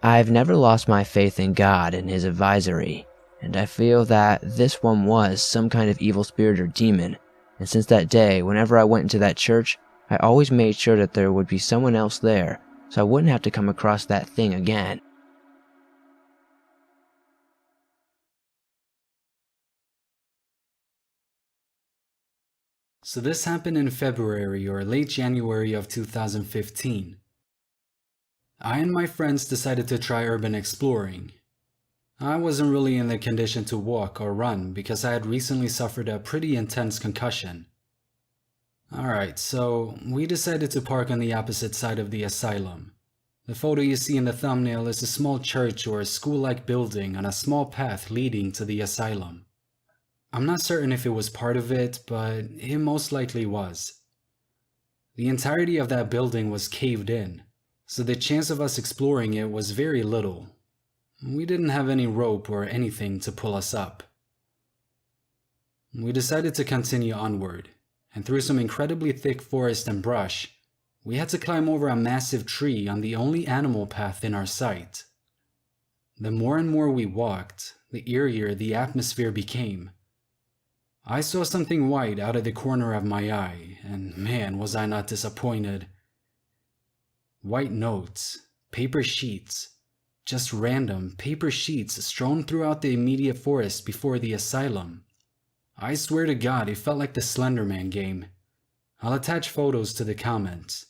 I've never lost my faith in God and His advisory, and I feel that this one was some kind of evil spirit or demon, and since that day, whenever I went into that church, I always made sure that there would be someone else there, so I wouldn't have to come across that thing again. So this happened in February or late January of 2015. I and my friends decided to try urban exploring. I wasn't really in the condition to walk or run because I had recently suffered a pretty intense concussion. Alright, so we decided to park on the opposite side of the asylum. The photo you see in the thumbnail is a small church or a school-like building on a small path leading to the asylum. I'm not certain if it was part of it, but it most likely was. The entirety of that building was caved in, so the chance of us exploring it was very little. We didn't have any rope or anything to pull us up. We decided to continue onward, and through some incredibly thick forest and brush, we had to climb over a massive tree on the only animal path in our sight. The more and more we walked, the eerier the atmosphere became. I saw something white out of the corner of my eye, and man, was I not disappointed. White notes, paper sheets, just random paper sheets strewn throughout the immediate forest before the asylum. I swear to God, it felt like the Slender Man game. I'll attach photos to the comments.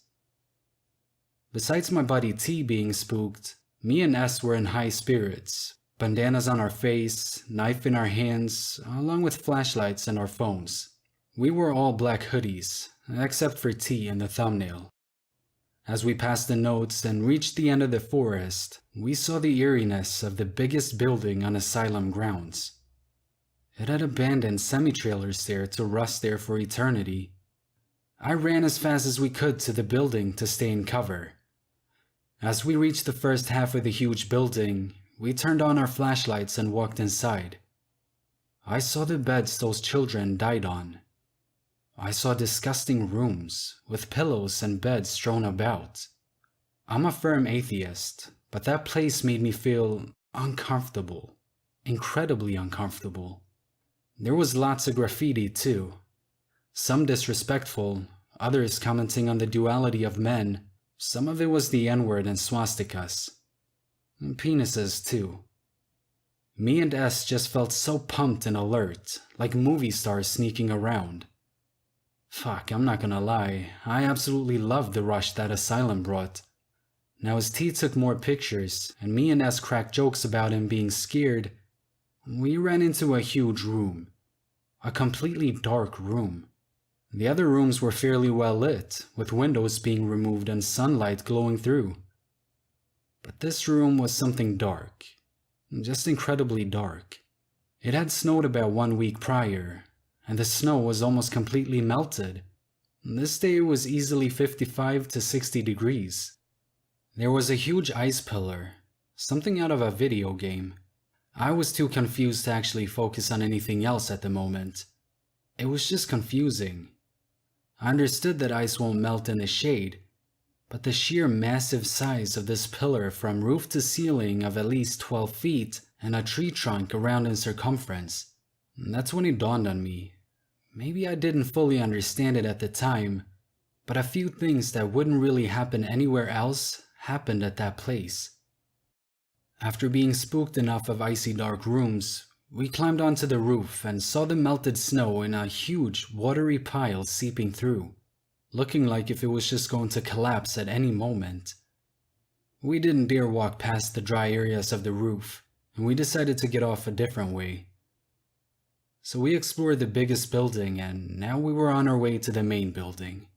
Besides my buddy T being spooked, me and S were in high spirits. Bandanas on our face, knife in our hands, along with flashlights and our phones. We wore all black hoodies, except for T in the thumbnail. As we passed the notes and reached the end of the forest, we saw the eeriness of the biggest building on asylum grounds. It had abandoned semi-trailers there to rust there for eternity. I ran as fast as we could to the building to stay in cover. As we reached the first half of the huge building, We turned on our flashlights and walked inside. I saw the beds those children died on. I saw disgusting rooms with pillows and beds strewn about. I'm a firm atheist, but that place made me feel uncomfortable, incredibly uncomfortable. There was lots of graffiti too, some disrespectful, others commenting on the duality of men. Some of it was the N-word and swastikas. And penises too. Me and S just felt so pumped and alert, like movie stars sneaking around. Fuck, I'm not gonna lie, I absolutely loved the rush that asylum brought. Now as T took more pictures, and me and S cracked jokes about him being scared, we ran into a huge room. A completely dark room. The other rooms were fairly well lit, with windows being removed and sunlight glowing through. But this room was something dark. Just incredibly dark. It had snowed about 1 week prior, and the snow was almost completely melted. This day it was easily 55 to 60 degrees. There was a huge ice pillar, something out of a video game. I was too confused to actually focus on anything else at the moment. It was just confusing. I understood that ice won't melt in the shade, but the sheer massive size of this pillar from roof to ceiling of at least 12 feet and a tree trunk around in circumference. That's when it dawned on me. Maybe I didn't fully understand it at the time, but a few things that wouldn't really happen anywhere else happened at that place. After being spooked enough of icy dark rooms, we climbed onto the roof and saw the melted snow in a huge, watery pile seeping through, looking like if it was just going to collapse at any moment. We didn't dare walk past the dry areas of the roof, and we decided to get off a different way. So we explored the biggest building, and now we were on our way to the main building.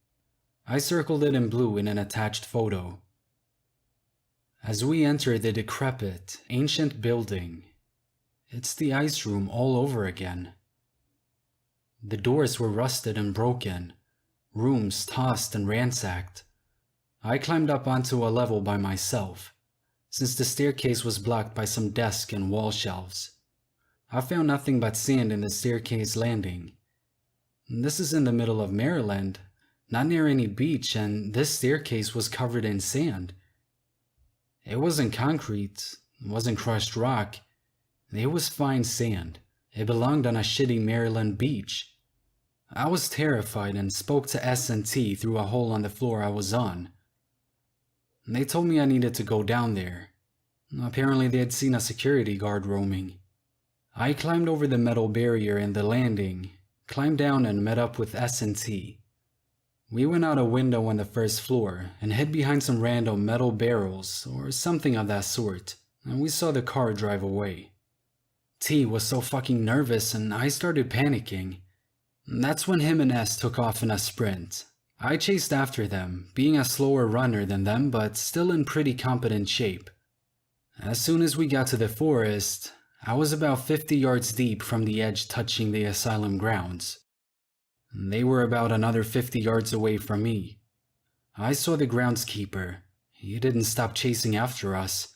I circled it in blue in an attached photo. As we entered the decrepit, ancient building, it's the ice room all over again. The doors were rusted and broken, rooms tossed and ransacked. I climbed up onto a level by myself, since the staircase was blocked by some desk and wall shelves. I found nothing but sand in the staircase landing. This is in the middle of Maryland, not near any beach, and this staircase was covered in sand. It wasn't concrete, it wasn't crushed rock. It was fine sand. It belonged on a shitty Maryland beach. I was terrified and spoke to S and T through a hole on the floor I was on. They told me I needed to go down there. Apparently they had seen a security guard roaming. I climbed over the metal barrier in the landing, climbed down and met up with S and T. We went out a window on the first floor and hid behind some random metal barrels or something of that sort, and we saw the car drive away. T was so fucking nervous and I started panicking. That's when him and S took off in a sprint. I chased after them, being a slower runner than them but still in pretty competent shape. As soon as we got to the forest, I was about 50 yards deep from the edge touching the asylum grounds. They were about another 50 yards away from me. I saw the groundskeeper. He didn't stop chasing after us.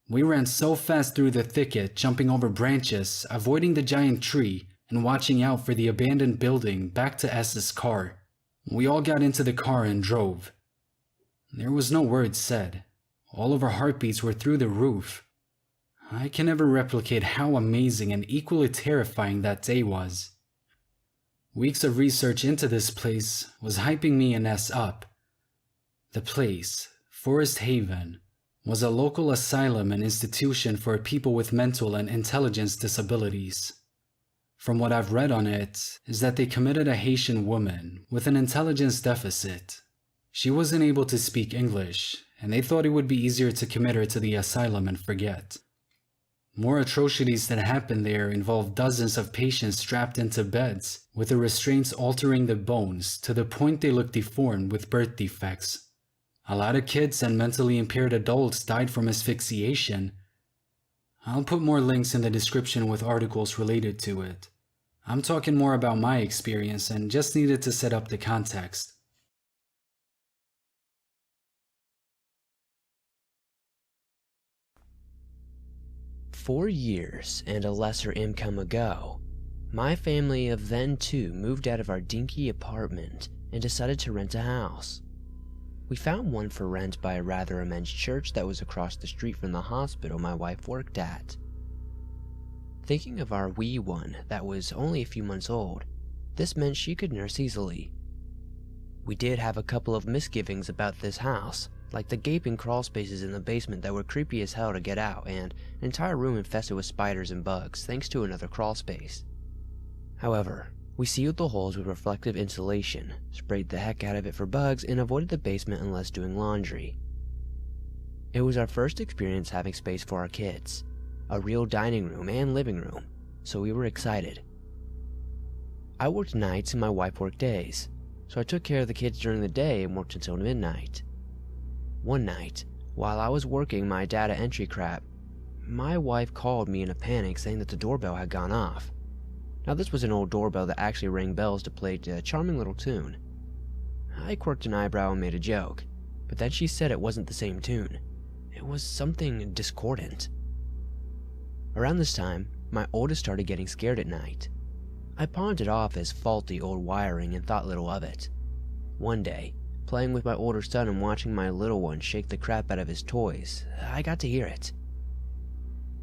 We ran so fast through the thicket, jumping over branches, avoiding the giant tree, and watching out for the abandoned building back to S's car. We all got into the car and drove. There was no word said. All of our heartbeats were through the roof. I can never replicate how amazing and equally terrifying that day was. Weeks of research into this place was hyping me and S up. The place, Forest Haven, was a local asylum and institution for people with mental and intelligence disabilities. From what I've read on it, is that they committed a Haitian woman with an intelligence deficit. She wasn't able to speak English, and they thought it would be easier to commit her to the asylum and forget. More atrocities that happened there involved dozens of patients strapped into beds, with the restraints altering the bones to the point they looked deformed with birth defects. A lot of kids and mentally impaired adults died from asphyxiation. I'll put more links in the description with articles related to it. I'm talking more about my experience and just needed to set up the context. 4 years and a lesser income ago, my family of then two moved out of our dinky apartment and decided to rent a house. We found one for rent by a rather immense church that was across the street from the hospital my wife worked at. Thinking of our wee one that was only a few months old, this meant she could nurse easily. We did have a couple of misgivings about this house, like the gaping crawl spaces in the basement that were creepy as hell to get out, and an entire room infested with spiders and bugs thanks to another crawl space. However, we sealed the holes with reflective insulation, sprayed the heck out of it for bugs, and avoided the basement unless doing laundry. It was our first experience having space for our kids, a real dining room and living room, so we were excited. I worked nights and my wife worked days, so I took care of the kids during the day and worked until midnight. One night, while I was working my data entry crap, my wife called me in a panic saying that the doorbell had gone off. Now this was an old doorbell that actually rang bells to play a charming little tune. I quirked an eyebrow and made a joke, but then she said it wasn't the same tune. It was something discordant. Around this time, my oldest started getting scared at night. I pawned it off as faulty old wiring and thought little of it. One day, playing with my older son and watching my little one shake the crap out of his toys, I got to hear it.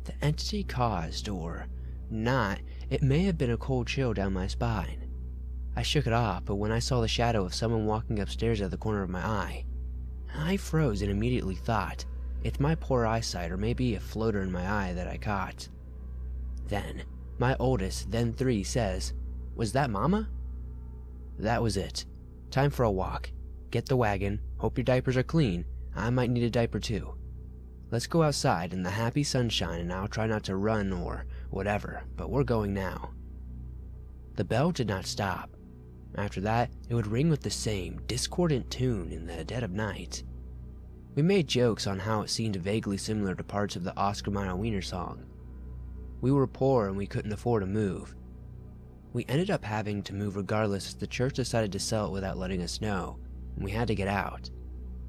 The entity caused, or not, it may have been a cold chill down my spine. I shook it off, but when I saw the shadow of someone walking upstairs out of the corner of my eye, I froze and immediately thought, it's my poor eyesight or maybe a floater in my eye that I caught. Then, my oldest, then 3, says, "Was that Mama?" That was it. Time for a walk. Get the wagon, hope your diapers are clean, I might need a diaper too. Let's go outside in the happy sunshine and I'll try not to run or whatever, but we're going now. The bell did not stop. After that, it would ring with the same discordant tune in the dead of night. We made jokes on how it seemed vaguely similar to parts of the Oscar Mayer Wiener song. We were poor and we couldn't afford to move. We ended up having to move regardless as the church decided to sell it without letting us know, and we had to get out.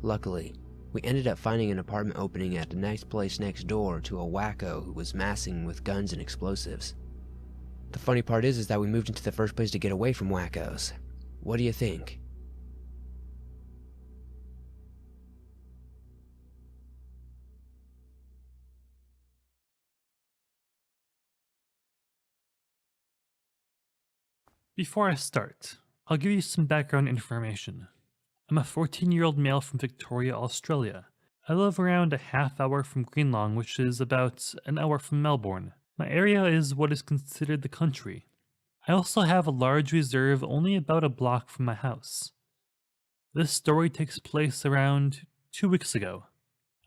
Luckily, we ended up finding an apartment opening at the next place next door to a wacko who was massing with guns and explosives. The funny part is that we moved into the first place to get away from wackos. What do you think? Before I start, I'll give you some background information. I'm a 14-year-old male from Victoria, Australia. I live around a half hour from Greenlawn, which is about an hour from Melbourne. My area is what is considered the country. I also have a large reserve only about a block from my house. This story takes place around 2 weeks ago.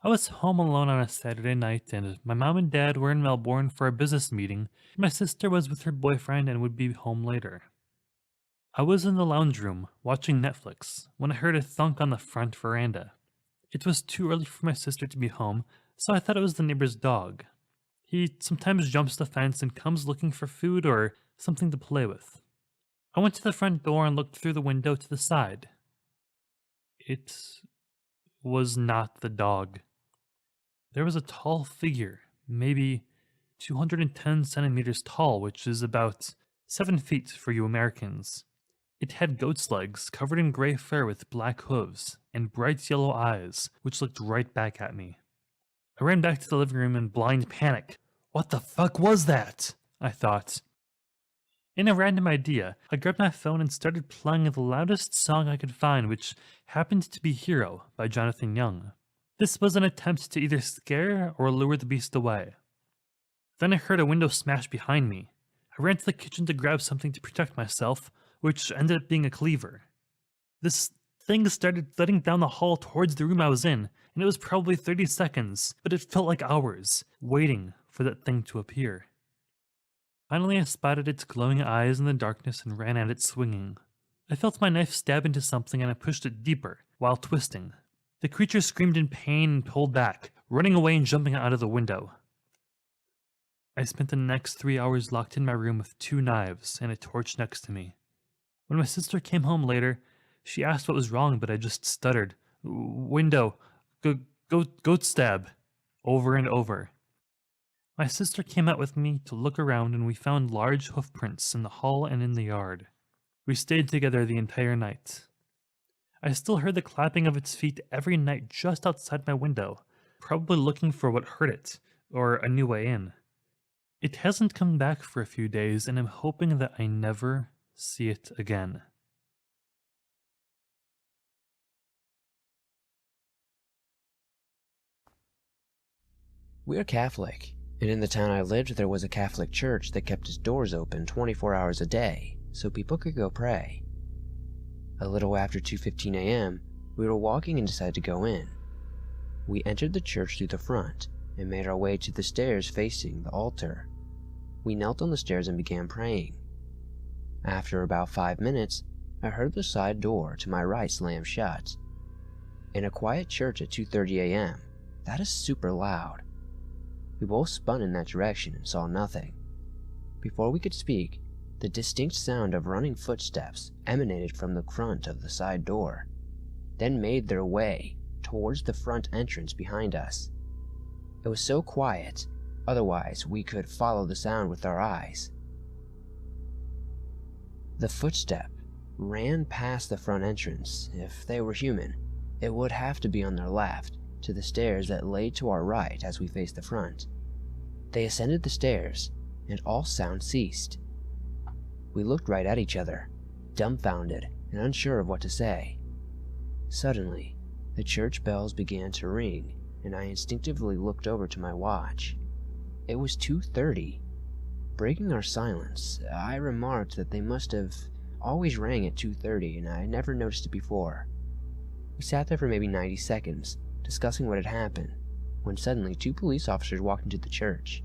I was home alone on a Saturday night and my mom and dad were in Melbourne for a business meeting. My sister was with her boyfriend and would be home later. I was in the lounge room, watching Netflix, when I heard a thunk on the front veranda. It was too early for my sister to be home, so I thought it was the neighbor's dog. He sometimes jumps the fence and comes looking for food or something to play with. I went to the front door and looked through the window to the side. It was not the dog. There was a tall figure, maybe 210 centimeters tall, which is about 7 feet for you Americans. It had goat's legs covered in gray fur with black hooves and bright yellow eyes, which looked right back at me. I ran back to the living room in blind panic. What the fuck was that? I thought. In a random idea, I grabbed my phone and started playing the loudest song I could find, which happened to be Hero by Jonathan Young. This was an attempt to either scare or lure the beast away. Then I heard a window smash behind me. I ran to the kitchen to grab something to protect myself, which ended up being a cleaver. This thing started letting down the hall towards the room I was in, and it was probably 30 seconds, but it felt like hours, waiting for that thing to appear. Finally, I spotted its glowing eyes in the darkness and ran at it swinging. I felt my knife stab into something and I pushed it deeper, while twisting. The creature screamed in pain and pulled back, running away and jumping out of the window. I spent the next 3 hours locked in my room with 2 knives and a torch next to me. When my sister came home later, she asked what was wrong, but I just stuttered, "Window, goat stab," over and over. My sister came out with me to look around and we found large hoof prints in the hall and in the yard. We stayed together the entire night. I still heard the clapping of its feet every night just outside my window, probably looking for what hurt it, or a new way in. It hasn't come back for a few days, and I'm hoping that I never see it again. We're Catholic, and in the town I lived there was a Catholic church that kept its doors open 24 hours a day, so people could go pray. A little after 2:15 a.m., we were walking and decided to go in. We entered the church through the front and made our way to the stairs facing the altar. We knelt on the stairs and began praying. After about 5 minutes, I heard the side door to my right slam shut. In a quiet church at 2:30 a.m., that is super loud. We both spun in that direction and saw nothing. Before we could speak, the distinct sound of running footsteps emanated from the front of the side door, then made their way towards the front entrance behind us. It was so quiet, otherwise we could follow the sound with our eyes. The footstep ran past the front entrance. If they were human, it would have to be on their left, to the stairs that lay to our right as we faced the front. They ascended the stairs, and all sound ceased. We looked right at each other, dumbfounded and unsure of what to say. Suddenly, the church bells began to ring, and I instinctively looked over to my watch. It was 2:30. Breaking our silence, I remarked that they must have always rang at 2:30, and I never noticed it before. We sat there for maybe 90 seconds, discussing what had happened, when suddenly 2 police officers walked into the church.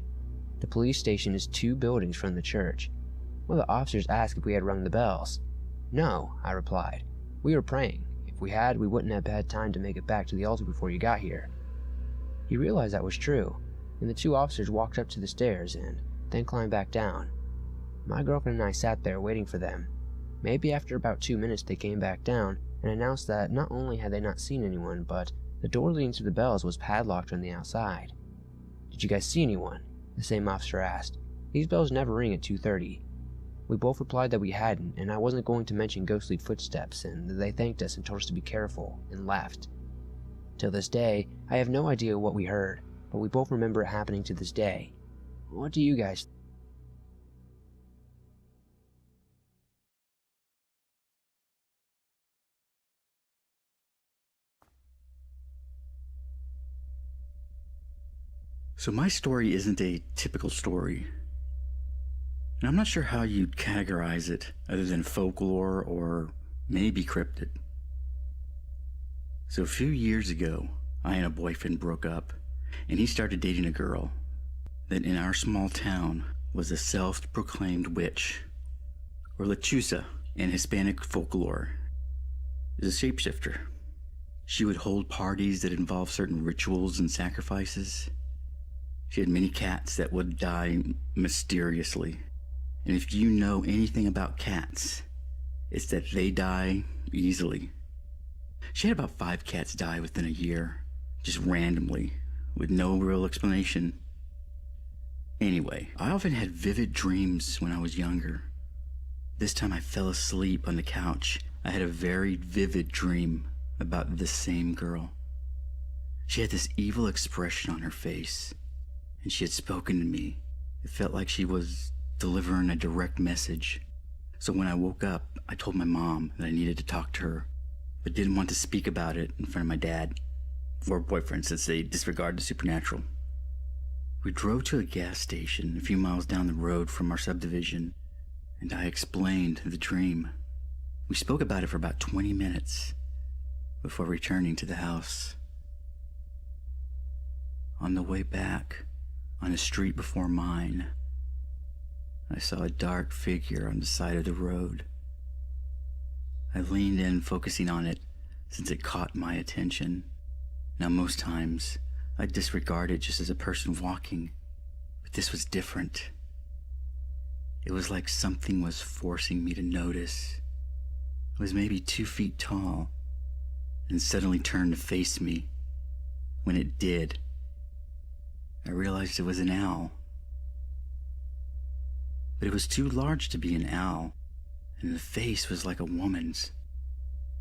The police station is 2 buildings from the church. One of the officers asked if we had rung the bells. No, I replied. We were praying. If we had, we wouldn't have had time to make it back to the altar before you got here. He realized that was true, and the 2 officers walked up to the stairs and then climbed back down. My girlfriend and I sat there waiting for them. Maybe after about 2 minutes they came back down and announced that not only had they not seen anyone, but the door leading to the bells was padlocked on the outside. Did you guys see anyone? The same officer asked. These bells never ring at 2:30. We both replied that we hadn't, and I wasn't going to mention ghostly footsteps, and they thanked us and told us to be careful, and left. Till this day, I have no idea what we heard, but we both remember it happening to this day. What do you guys think? So my story isn't a typical story. And I'm not sure how you'd categorize it other than folklore or maybe cryptid. So a few years ago, I and a boyfriend broke up, and he started dating a girl that in our small town was a self-proclaimed witch, or Lechuza in Hispanic folklore, is a shapeshifter. She would hold parties that involved certain rituals and sacrifices. She had many cats that would die mysteriously. And if you know anything about cats, it's that they die easily. She had about 5 cats die within a year, just randomly, with no real explanation. Anyway, I often had vivid dreams when I was younger. This time I fell asleep on the couch. I had a very vivid dream about this same girl. She had this evil expression on her face, and she had spoken to me. It felt like she was delivering a direct message. So when I woke up, I told my mom that I needed to talk to her, but didn't want to speak about it in front of my dad or boyfriend since they disregard the supernatural. We drove to a gas station a few miles down the road from our subdivision, and I explained the dream. We spoke about it for about 20 minutes before returning to the house. On the way back, on a street before mine, I saw a dark figure on the side of the road. I leaned in, focusing on it, since it caught my attention. Now, most times, I disregard it just as a person walking, but this was different. It was like something was forcing me to notice. It was maybe 2 feet tall, and suddenly turned to face me. When it did, I realized it was an owl. but it was too large to be an owl, and the face was like a woman's.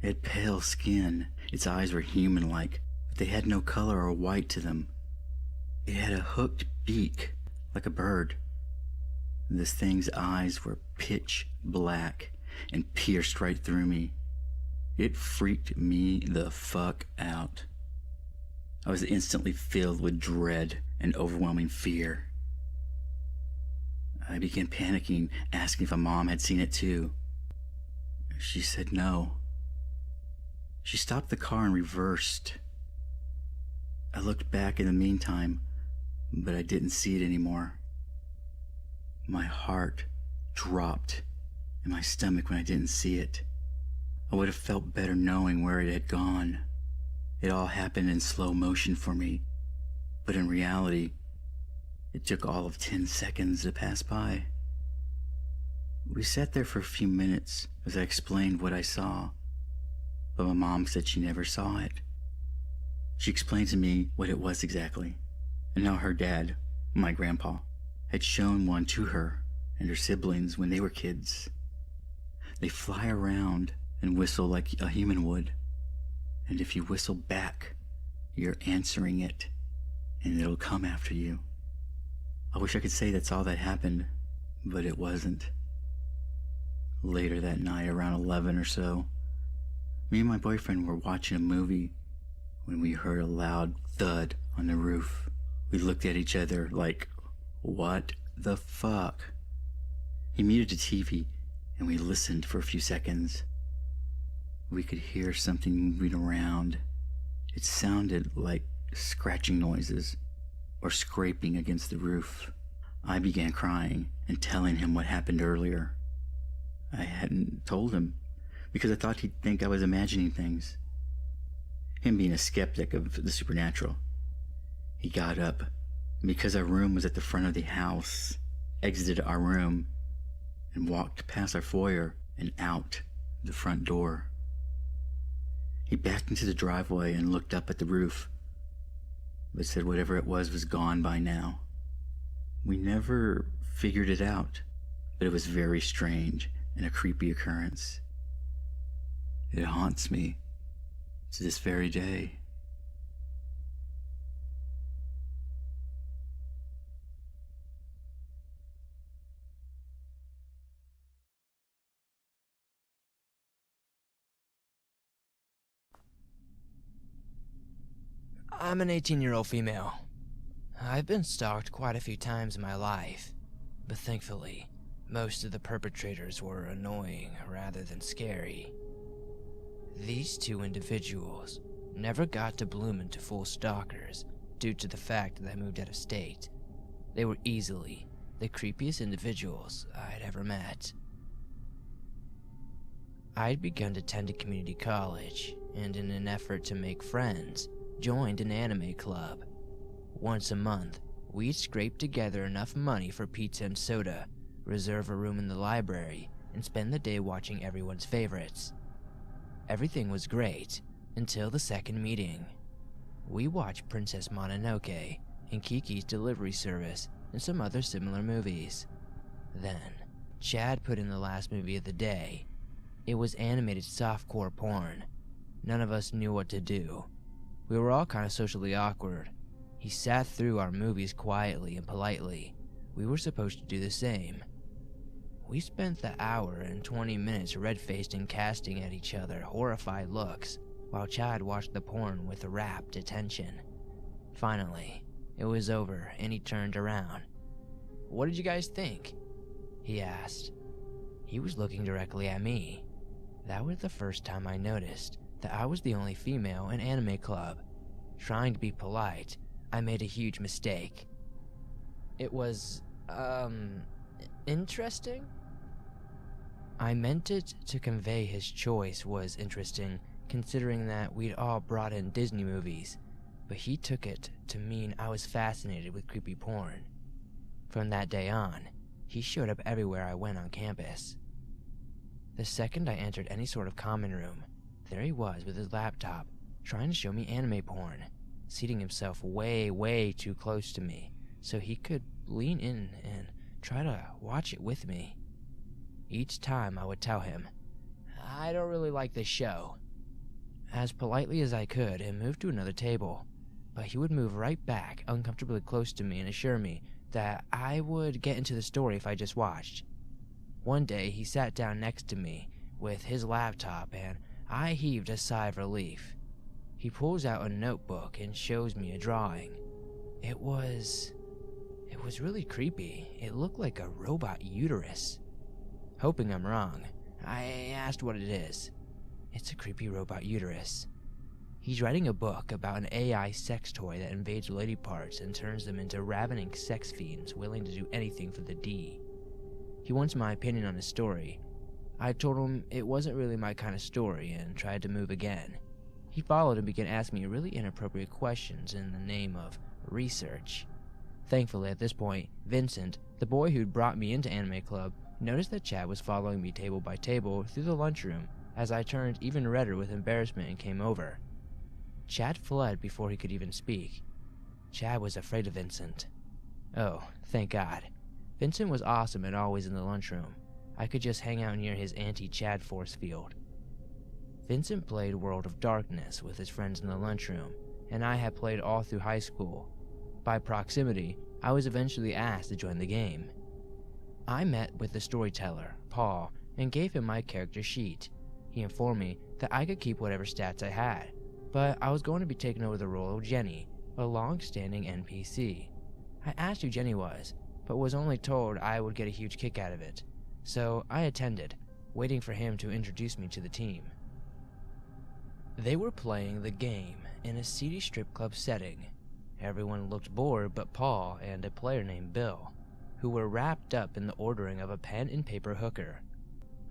It had pale skin, its eyes were human-like, but they had no color or white to them. It had a hooked beak, like a bird. This thing's eyes were pitch black and pierced right through me. It freaked me the fuck out. I was instantly filled with dread and overwhelming fear. I began panicking, asking if my mom had seen it too. She said no. She stopped the car and reversed. I looked back in the meantime, but I didn't see it anymore. My heart dropped in my stomach when I didn't see it. I would have felt better knowing where it had gone. It all happened in slow motion for me, but in reality, it took all of 10 seconds to pass by. We sat there for a few minutes as I explained what I saw, but my mom said she never saw it. She explained to me what it was exactly, and how her dad, my grandpa, had shown one to her and her siblings when they were kids. They fly around and whistle like a human would, and if you whistle back, you're answering it, and it'll come after you. I wish I could say that's all that happened, but it wasn't. Later that night, around 11 or so, me and my boyfriend were watching a movie when we heard a loud thud on the roof. We looked at each other like, what the fuck? He muted the TV and we listened for a few seconds. We could hear something moving around. It sounded like scratching noises or scraping against the roof. I began crying and telling him what happened earlier. I hadn't told him because I thought he'd think I was imagining things. Him being a skeptic of the supernatural. He got up, and because our room was at the front of the house, exited our room and walked past our foyer and out the front door. He backed into the driveway and looked up at the roof, but said whatever it was gone by now. We never figured it out, but it was very strange and a creepy occurrence. It haunts me to this very day. I'm an 18-year-old female. I've been stalked quite a few times in my life, but thankfully, most of the perpetrators were annoying rather than scary. These two individuals never got to bloom into full stalkers due to the fact that I moved out of state. They were easily the creepiest individuals I'd ever met. I'd begun to attend a community college, and in an effort to make friends, joined an anime club. Once a month, we'd scrape together enough money for pizza and soda, reserve a room in the library, and spend the day watching everyone's favorites. Everything was great, until the second meeting. We watched Princess Mononoke, and Kiki's Delivery Service, and some other similar movies. Then, Chad put in the last movie of the day. It was animated softcore porn. None of us knew what to do. We were all kind of socially awkward. He sat through our movies quietly and politely. We were supposed to do the same. We spent the hour and 20 minutes red-faced and casting at each other horrified looks, while Chad watched the porn with rapt attention. Finally, it was over and he turned around. "What did you guys think?" he asked. He was looking directly at me. That was the first time I noticed that I was the only female in anime club. Trying to be polite, I made a huge mistake. It was, interesting? I meant it to convey his choice was interesting, considering that we'd all brought in Disney movies, but he took it to mean I was fascinated with creepy porn. From that day on, he showed up everywhere I went on campus. The second I entered any sort of common room, there he was with his laptop, trying to show me anime porn, seating himself way too close to me so he could lean in and try to watch it with me. Each time I would tell him, I don't really like this show. As politely as I could, and move to another table, but he would move right back uncomfortably close to me and assure me that I would get into the story if I just watched. One day he sat down next to me with his laptop and I heaved a sigh of relief. He pulls out a notebook and shows me a drawing. It was really creepy. It looked like a robot uterus. Hoping I'm wrong, I asked what it is. It's a creepy robot uterus. He's writing a book about an AI sex toy that invades lady parts and turns them into ravening sex fiends willing to do anything for the D. He wants my opinion on his story. I told him it wasn't really my kind of story and tried to move again. He followed and began asking me really inappropriate questions in the name of research. Thankfully, at this point, Vincent, the boy who'd brought me into Anime Club, noticed that Chad was following me table by table through the lunchroom as I turned even redder with embarrassment and came over. Chad fled before he could even speak. Chad was afraid of Vincent. Oh, thank God. Vincent was awesome and always in the lunchroom. I could just hang out near his anti-Chad force field. Vincent played World of Darkness with his friends in the lunchroom, and I had played all through high school. By proximity, I was eventually asked to join the game. I met with the storyteller, Paul, and gave him my character sheet. He informed me that I could keep whatever stats I had, but I was going to be taking over the role of Jenny, a long-standing NPC. I asked who Jenny was, but was only told I would get a huge kick out of it, so I attended, waiting for him to introduce me to the team. They were playing the game in a seedy strip club setting. Everyone looked bored but Paul and a player named Bill, who were wrapped up in the ordering of a pen and paper hooker.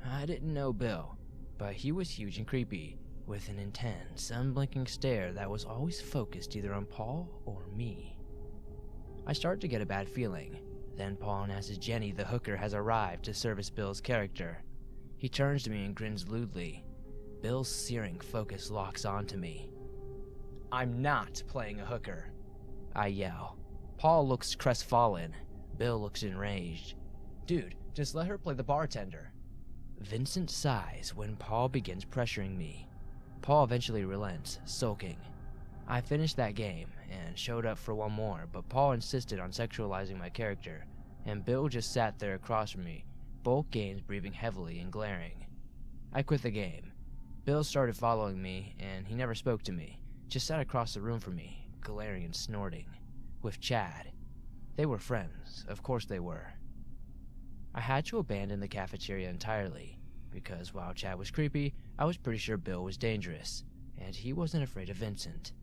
I didn't know Bill, but he was huge and creepy, with an intense, unblinking stare that was always focused either on Paul or me. I started to get a bad feeling. Then Paul announces Jenny the hooker has arrived to service Bill's character. He turns to me and grins lewdly. Bill's searing focus locks onto me. I'm not playing a hooker, I yell. Paul looks crestfallen. Bill looks enraged. Dude, just let her play the bartender. Vincent sighs when Paul begins pressuring me. Paul eventually relents, sulking. I finished that game and showed up for one more, but Paul insisted on sexualizing my character, and Bill just sat there across from me, both games breathing heavily and glaring. I quit the game. Bill started following me, and he never spoke to me, just sat across the room from me, glaring and snorting, with Chad. They were friends, of course they were. I had to abandon the cafeteria entirely, because while Chad was creepy, I was pretty sure Bill was dangerous, and he wasn't afraid of Vincent.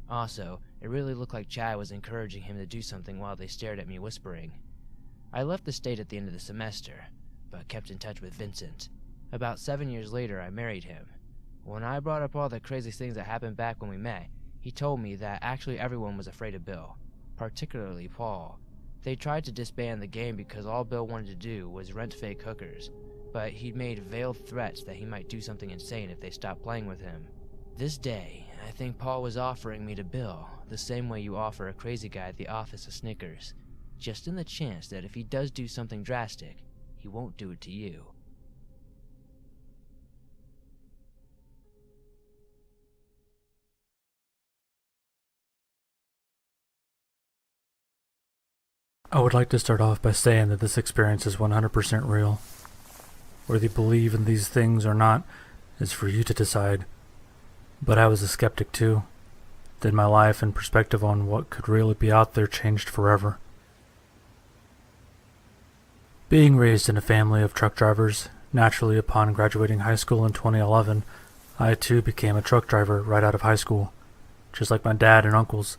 Also, it really looked like Chad was encouraging him to do something while they stared at me whispering. I left the state at the end of the semester, but kept in touch with Vincent. About 7 years later, I married him. When I brought up all the crazy things that happened back when we met, he told me that actually everyone was afraid of Bill, particularly Paul. They tried to disband the game because all Bill wanted to do was rent fake hookers, but he'd made veiled threats that he might do something insane if they stopped playing with him. This day, I think Paul was offering me to Bill the same way you offer a crazy guy at the office a Snickers, just in the chance that if he does do something drastic, he won't do it to you. I would like to start off by saying that this experience is 100% real. Whether you believe in these things or not is for you to decide. But I was a skeptic too. Then my life and perspective on what could really be out there changed forever. Being raised in a family of truck drivers, naturally upon graduating high school in 2011, I too became a truck driver right out of high school, just like my dad and uncles.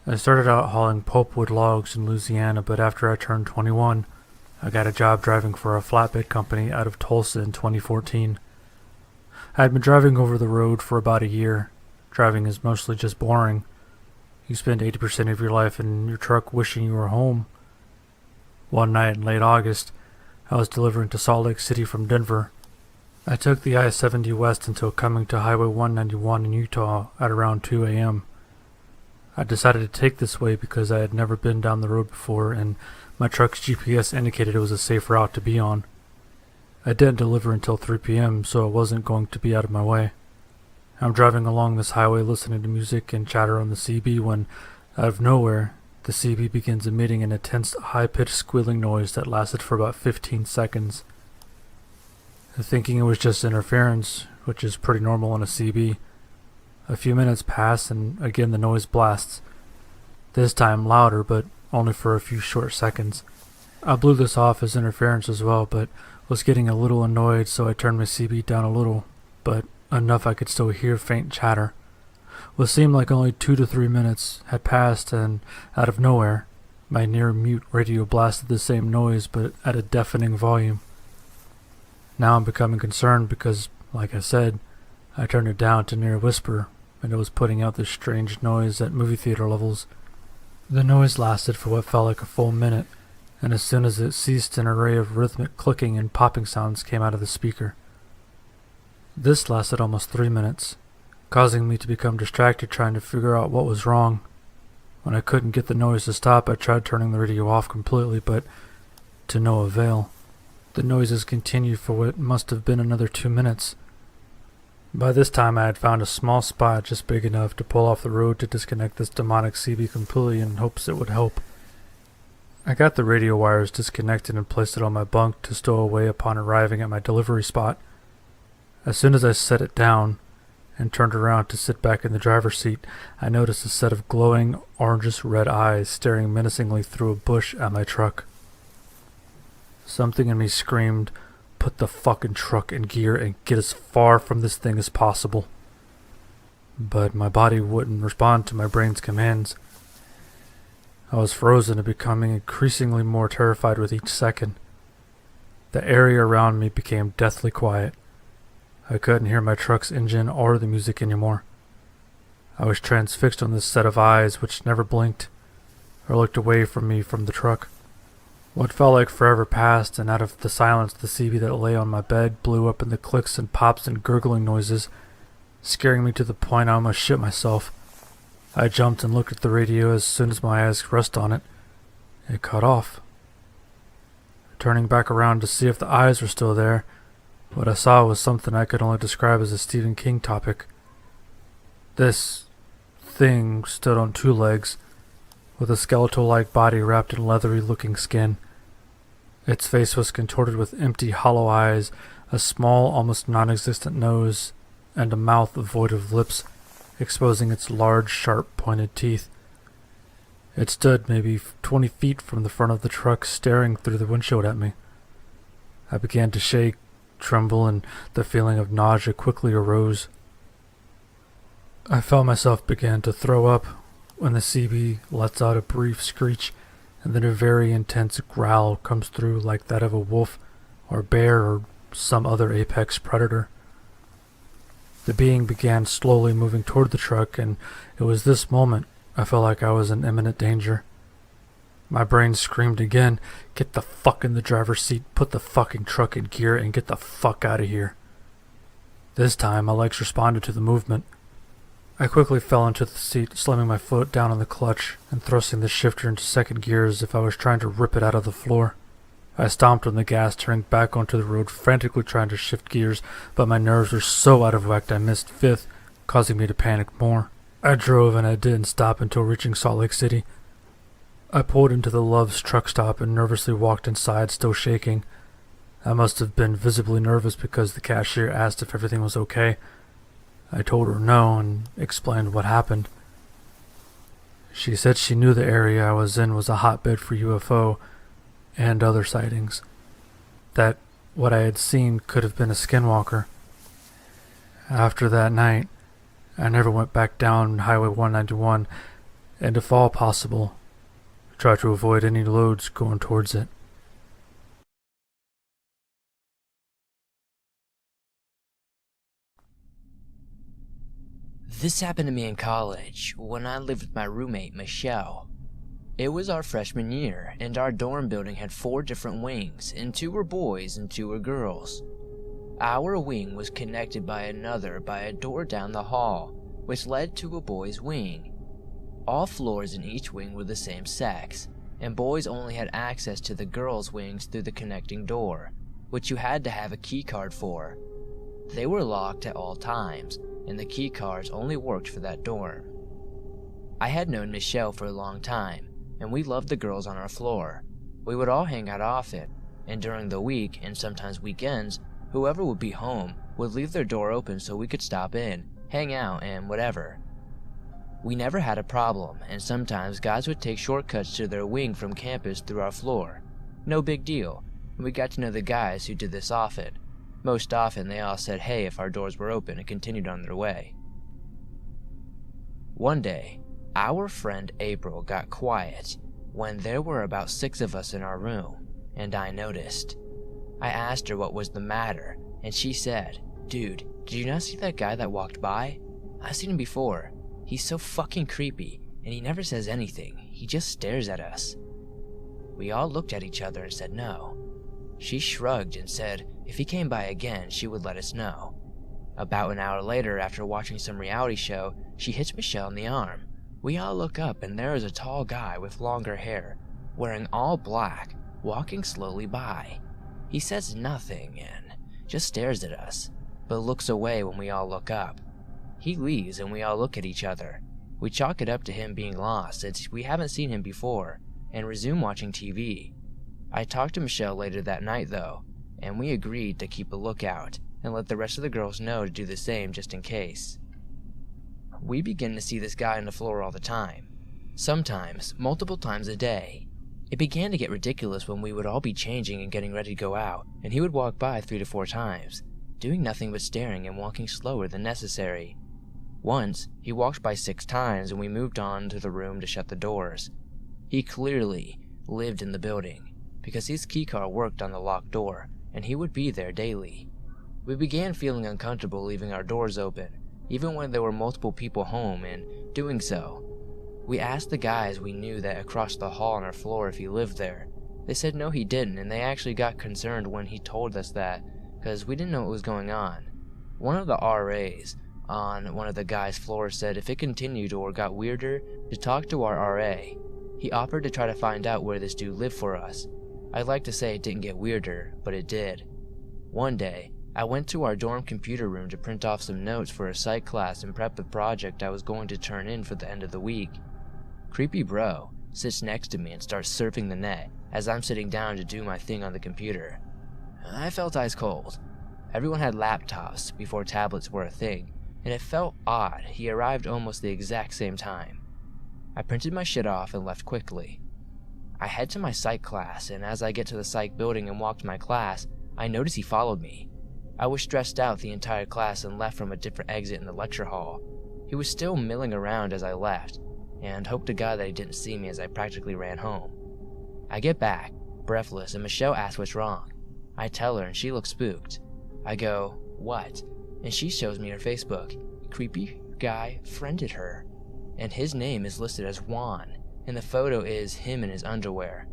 I started out hauling pulpwood logs in Louisiana, but after I turned 21, I got a job driving for a flatbed company out of Tulsa in 2014. I had been driving over the road for about a year. Driving is mostly just boring. You spend 80% of your life in your truck wishing you were home. One night in late August, I was delivering to Salt Lake City from Denver. I took the I-70 west until coming to Highway 191 in Utah at around 2 a.m. I decided to take this way because I had never been down the road before and my truck's GPS indicated it was a safe route to be on. I didn't deliver until 3 p.m., so I wasn't going to be out of my way. I'm driving along this highway listening to music and chatter on the CB when, out of nowhere, the CB begins emitting an intense, high-pitched squealing noise that lasted for about 15 seconds. Thinking it was just interference, which is pretty normal on a CB, a few minutes pass and again the noise blasts. This time louder, but only for a few short seconds. I blew this off as interference as well, but was getting a little annoyed, so I turned my CB down a little, but enough I could still hear faint chatter. What seemed like only 2 to 3 minutes had passed, and out of nowhere, my near-mute radio blasted the same noise, but at a deafening volume. Now I'm becoming concerned because, like I said, I turned it down to near whisper, and it was putting out this strange noise at movie theater levels. The noise lasted for what felt like a full minute, and as soon as it ceased, an array of rhythmic clicking and popping sounds came out of the speaker. This lasted almost 3 minutes, causing me to become distracted trying to figure out what was wrong. When I couldn't get the noise to stop, I tried turning the radio off completely, but to no avail. The noises continued for what must have been another 2 minutes. By this time I had found a small spot just big enough to pull off the road to disconnect this demonic CB completely in hopes it would help. I got the radio wires disconnected and placed it on my bunk to stow away upon arriving at my delivery spot. As soon as I set it down and turned around to sit back in the driver's seat, I noticed a set of glowing orangish-red eyes staring menacingly through a bush at my truck. Something in me screamed, "Put the fucking truck in gear and get as far from this thing as possible." But my body wouldn't respond to my brain's commands. I was frozen and becoming increasingly more terrified with each second. The area around me became deathly quiet. I couldn't hear my truck's engine or the music anymore. I was transfixed on this set of eyes which never blinked or looked away from me from the truck. What felt like forever passed, and out of the silence the CB that lay on my bed blew up in the clicks and pops and gurgling noises, scaring me to the point I almost shit myself. I jumped and looked at the radio as soon as my eyes rested on it. It cut off. Turning back around to see if the eyes were still there, what I saw was something I could only describe as a Stephen King topic. This thing stood on 2 legs, with a skeletal-like body wrapped in leathery-looking skin. Its face was contorted with empty, hollow eyes, a small, almost non-existent nose, and a mouth void of lips, exposing its large, sharp-pointed teeth. It stood maybe 20 feet from the front of the truck, staring through the windshield at me. I began to shake, tremble, and the feeling of nausea quickly arose. I felt myself begin to throw up when the CB lets out a brief screech, and then a very intense growl comes through like that of a wolf or bear or some other apex predator. The being began slowly moving toward the truck, and it was this moment I felt like I was in imminent danger. My brain screamed again, "Get the fuck in the driver's seat, put the fucking truck in gear, and get the fuck out of here." This time my legs responded to the movement. I quickly fell into the seat, slamming my foot down on the clutch and thrusting the shifter into second gear as if I was trying to rip it out of the floor. I stomped on the gas, turning back onto the road, frantically trying to shift gears, but my nerves were so out of whack I missed fifth, causing me to panic more. I drove and I didn't stop until reaching Salt Lake City. I pulled into the Love's truck stop and nervously walked inside, still shaking. I must have been visibly nervous because the cashier asked if everything was okay. I told her no and explained what happened. She said she knew the area I was in was a hotbed for UFO and other sightings. That what I had seen could have been a Skinwalker. After that night, I never went back down Highway 191, and if all possible, tried to avoid any loads going towards it. This happened to me in college, when I lived with my roommate, Michelle. It was our freshman year, and our dorm building had 4 different wings, and 2 were boys and 2 were girls. Our wing was connected by another by a door down the hall, which led to a boys' wing. All floors in each wing were the same sex, and boys only had access to the girls' wings through the connecting door, which you had to have a key card for. They were locked at all times, and the key cards only worked for that dorm. I had known Michelle for a long time, and we loved the girls on our floor. We would all hang out often, and during the week, and sometimes weekends, whoever would be home would leave their door open so we could stop in, hang out, and whatever. We never had a problem, and sometimes guys would take shortcuts to their wing from campus through our floor. No big deal, and we got to know the guys who did this often. Most often they all said hey if our doors were open and continued on their way. One day, our friend April got quiet when there were about 6 of us in our room, and I noticed. I asked her what was the matter, and she said, "Dude, did you not see that guy that walked by? I've seen him before. He's so fucking creepy, and he never says anything. He just stares at us." We all looked at each other and said no. She shrugged and said if he came by again, she would let us know. About an hour later, after watching some reality show, she hits Michelle in the arm. We all look up, and there is a tall guy with longer hair, wearing all black, walking slowly by. He says nothing and just stares at us, but looks away when we all look up. He leaves and we all look at each other. We chalk it up to him being lost since we haven't seen him before, and resume watching TV. I talked to Michelle later that night though, and we agreed to keep a lookout and let the rest of the girls know to do the same just in case. We begin to see this guy on the floor all the time, sometimes multiple times a day. It began to get ridiculous when we would all be changing and getting ready to go out, and he would walk by 3 to 4 times, doing nothing but staring and walking slower than necessary. Once, he walked by 6 times and we moved on to the room to shut the doors. He clearly lived in the building, because his keycard worked on the locked door, and he would be there daily. We began feeling uncomfortable leaving our doors open, even when there were multiple people home, and doing so. We asked the guys we knew that across the hall on our floor if he lived there. They said no he didn't, and they actually got concerned when he told us that, because we didn't know what was going on. One of the RAs on one of the guys' floors said if it continued or got weirder, to talk to our RA. He offered to try to find out where this dude lived for us. I'd like to say it didn't get weirder, but it did. One day, I went to our dorm computer room to print off some notes for a psych class and prep the project I was going to turn in for the end of the week. Creepy bro sits next to me and starts surfing the net as I'm sitting down to do my thing on the computer. I felt ice cold. Everyone had laptops before tablets were a thing, and it felt odd he arrived almost the exact same time. I printed my shit off and left quickly. I head to my psych class, and as I get to the psych building and walk to my class, I notice he followed me. I was stressed out the entire class and left from a different exit in the lecture hall. He was still milling around as I left, and hoped to God that he didn't see me as I practically ran home. I get back, breathless, and Michelle asks what's wrong. I tell her and she looks spooked. I go, "What?" And she shows me her Facebook. Creepy guy friended her, and his name is listed as Juan, and the photo is him in his underwear.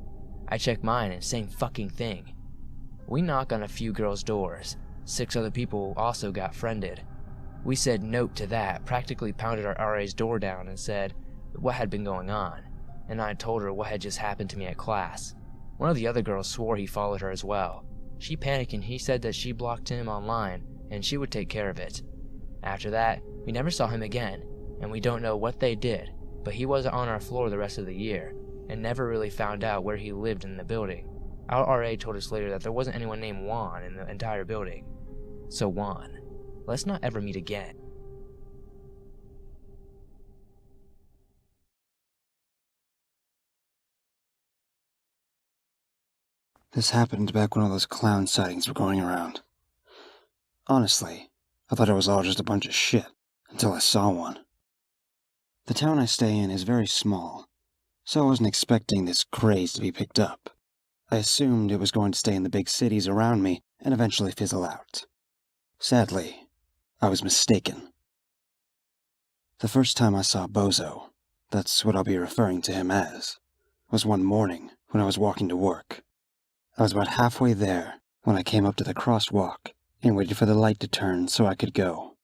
I check mine and same fucking thing. We knock on a few girls' doors. 6 other people also got friended. We said nope to that, practically pounded our RA's door down and said what had been going on, and I told her what had just happened to me at class. One of the other girls swore he followed her as well. She panicked and he said that she blocked him online and she would take care of it. After that, we never saw him again, and we don't know what they did, but he wasn't on our floor the rest of the year, and never really found out where he lived in the building. Our RA told us later that there wasn't anyone named Juan in the entire building. So Juan, let's not ever meet again. This happened back when all those clown sightings were going around. Honestly, I thought it was all just a bunch of shit, until I saw one. The town I stay in is very small, so I wasn't expecting this craze to be picked up. I assumed it was going to stay in the big cities around me and eventually fizzle out. Sadly, I was mistaken. The first time I saw Bozo, that's what I'll be referring to him as, was one morning when I was walking to work. I was about halfway there when I came up to the crosswalk and waited for the light to turn so I could go.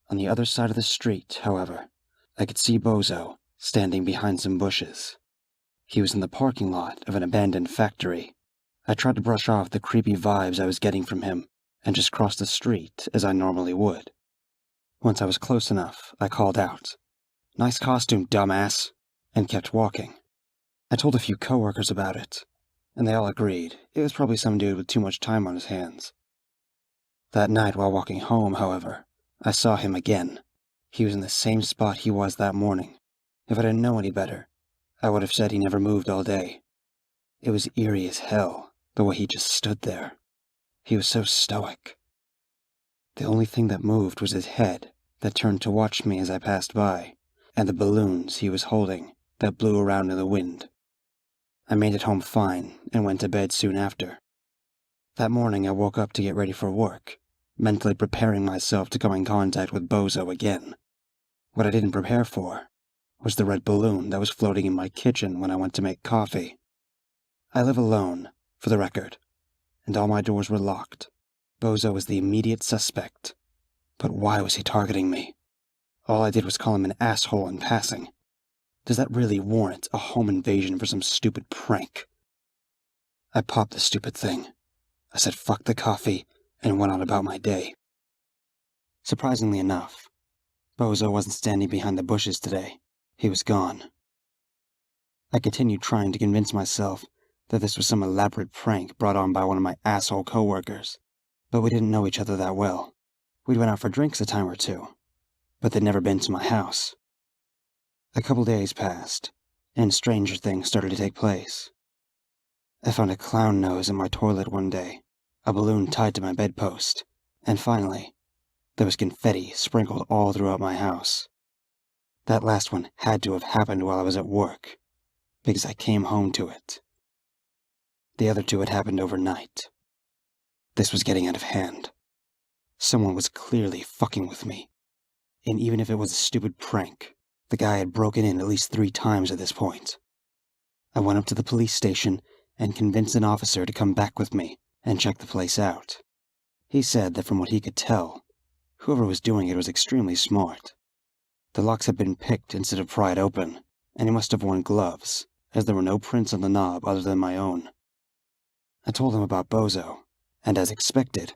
On the other side of the street, however, I could see Bozo standing behind some bushes. He was in the parking lot of an abandoned factory. I tried to brush off the creepy vibes I was getting from him and just crossed the street as I normally would. Once I was close enough, I called out, "Nice costume, dumbass," and kept walking. I told a few coworkers about it, and they all agreed it was probably some dude with too much time on his hands. That night while walking home, however, I saw him again. He was in the same spot he was that morning. If I didn't know any better, I would have said he never moved all day. It was eerie as hell, the way he just stood there. He was so stoic. The only thing that moved was his head that turned to watch me as I passed by, and the balloons he was holding that blew around in the wind. I made it home fine and went to bed soon after. That morning I woke up to get ready for work, mentally preparing myself to come in contact with Bozo again. What I didn't prepare for was the red balloon that was floating in my kitchen when I went to make coffee. I live alone, for the record, and all my doors were locked. Bozo was the immediate suspect. But why was he targeting me? All I did was call him an asshole in passing. Does that really warrant a home invasion for some stupid prank? I popped the stupid thing. I said fuck the coffee and went on about my day. Surprisingly enough, Bozo wasn't standing behind the bushes today. He was gone. I continued trying to convince myself that this was some elaborate prank brought on by one of my asshole coworkers, but we didn't know each other that well. We'd went out for drinks a time or two, but they'd never been to my house. A couple days passed, and stranger things started to take place. I found a clown nose in my toilet one day, a balloon tied to my bedpost, and finally, there was confetti sprinkled all throughout my house. That last one had to have happened while I was at work, because I came home to it. The other two had happened overnight. This was getting out of hand. Someone was clearly fucking with me. And even if it was a stupid prank, the guy had broken in at least 3 times at this point. I went up to the police station and convinced an officer to come back with me and check the place out. He said that from what he could tell, whoever was doing it was extremely smart. The locks had been picked instead of pried open, and he must have worn gloves, as there were no prints on the knob other than my own. I told him about Bozo, and as expected,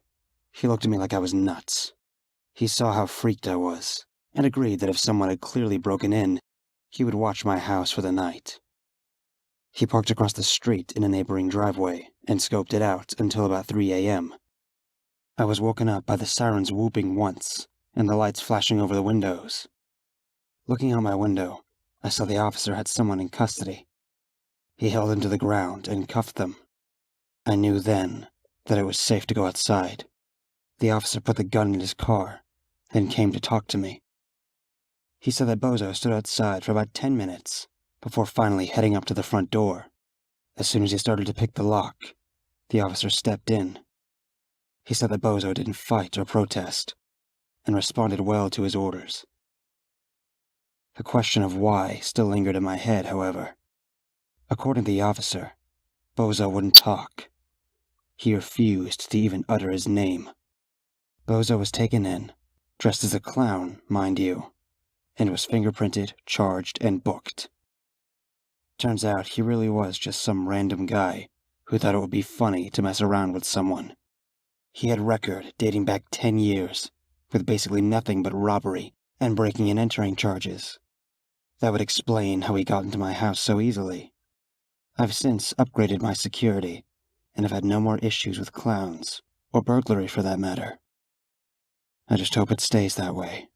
he looked at me like I was nuts. He saw how freaked I was, and agreed that if someone had clearly broken in, he would watch my house for the night. He parked across the street in a neighboring driveway and scoped it out until about 3 a.m. I was woken up by the sirens whooping once and the lights flashing over the windows. Looking out my window, I saw the officer had someone in custody. He held them to the ground and cuffed them. I knew then that it was safe to go outside. The officer put the gun in his car, then came to talk to me. He said that Bozo stood outside for about 10 minutes before finally heading up to the front door. As soon as he started to pick the lock, the officer stepped in. He said that Bozo didn't fight or protest, and responded well to his orders. The question of why still lingered in my head, however. According to the officer, Bozo wouldn't talk. He refused to even utter his name. Bozo was taken in, dressed as a clown, mind you, and was fingerprinted, charged, and booked. Turns out he really was just some random guy who thought it would be funny to mess around with someone. He had a record dating back 10 years, with basically nothing but robbery and breaking and entering charges. That would explain how he got into my house so easily. I've since upgraded my security, and have had no more issues with clowns, or burglary for that matter. I just hope it stays that way.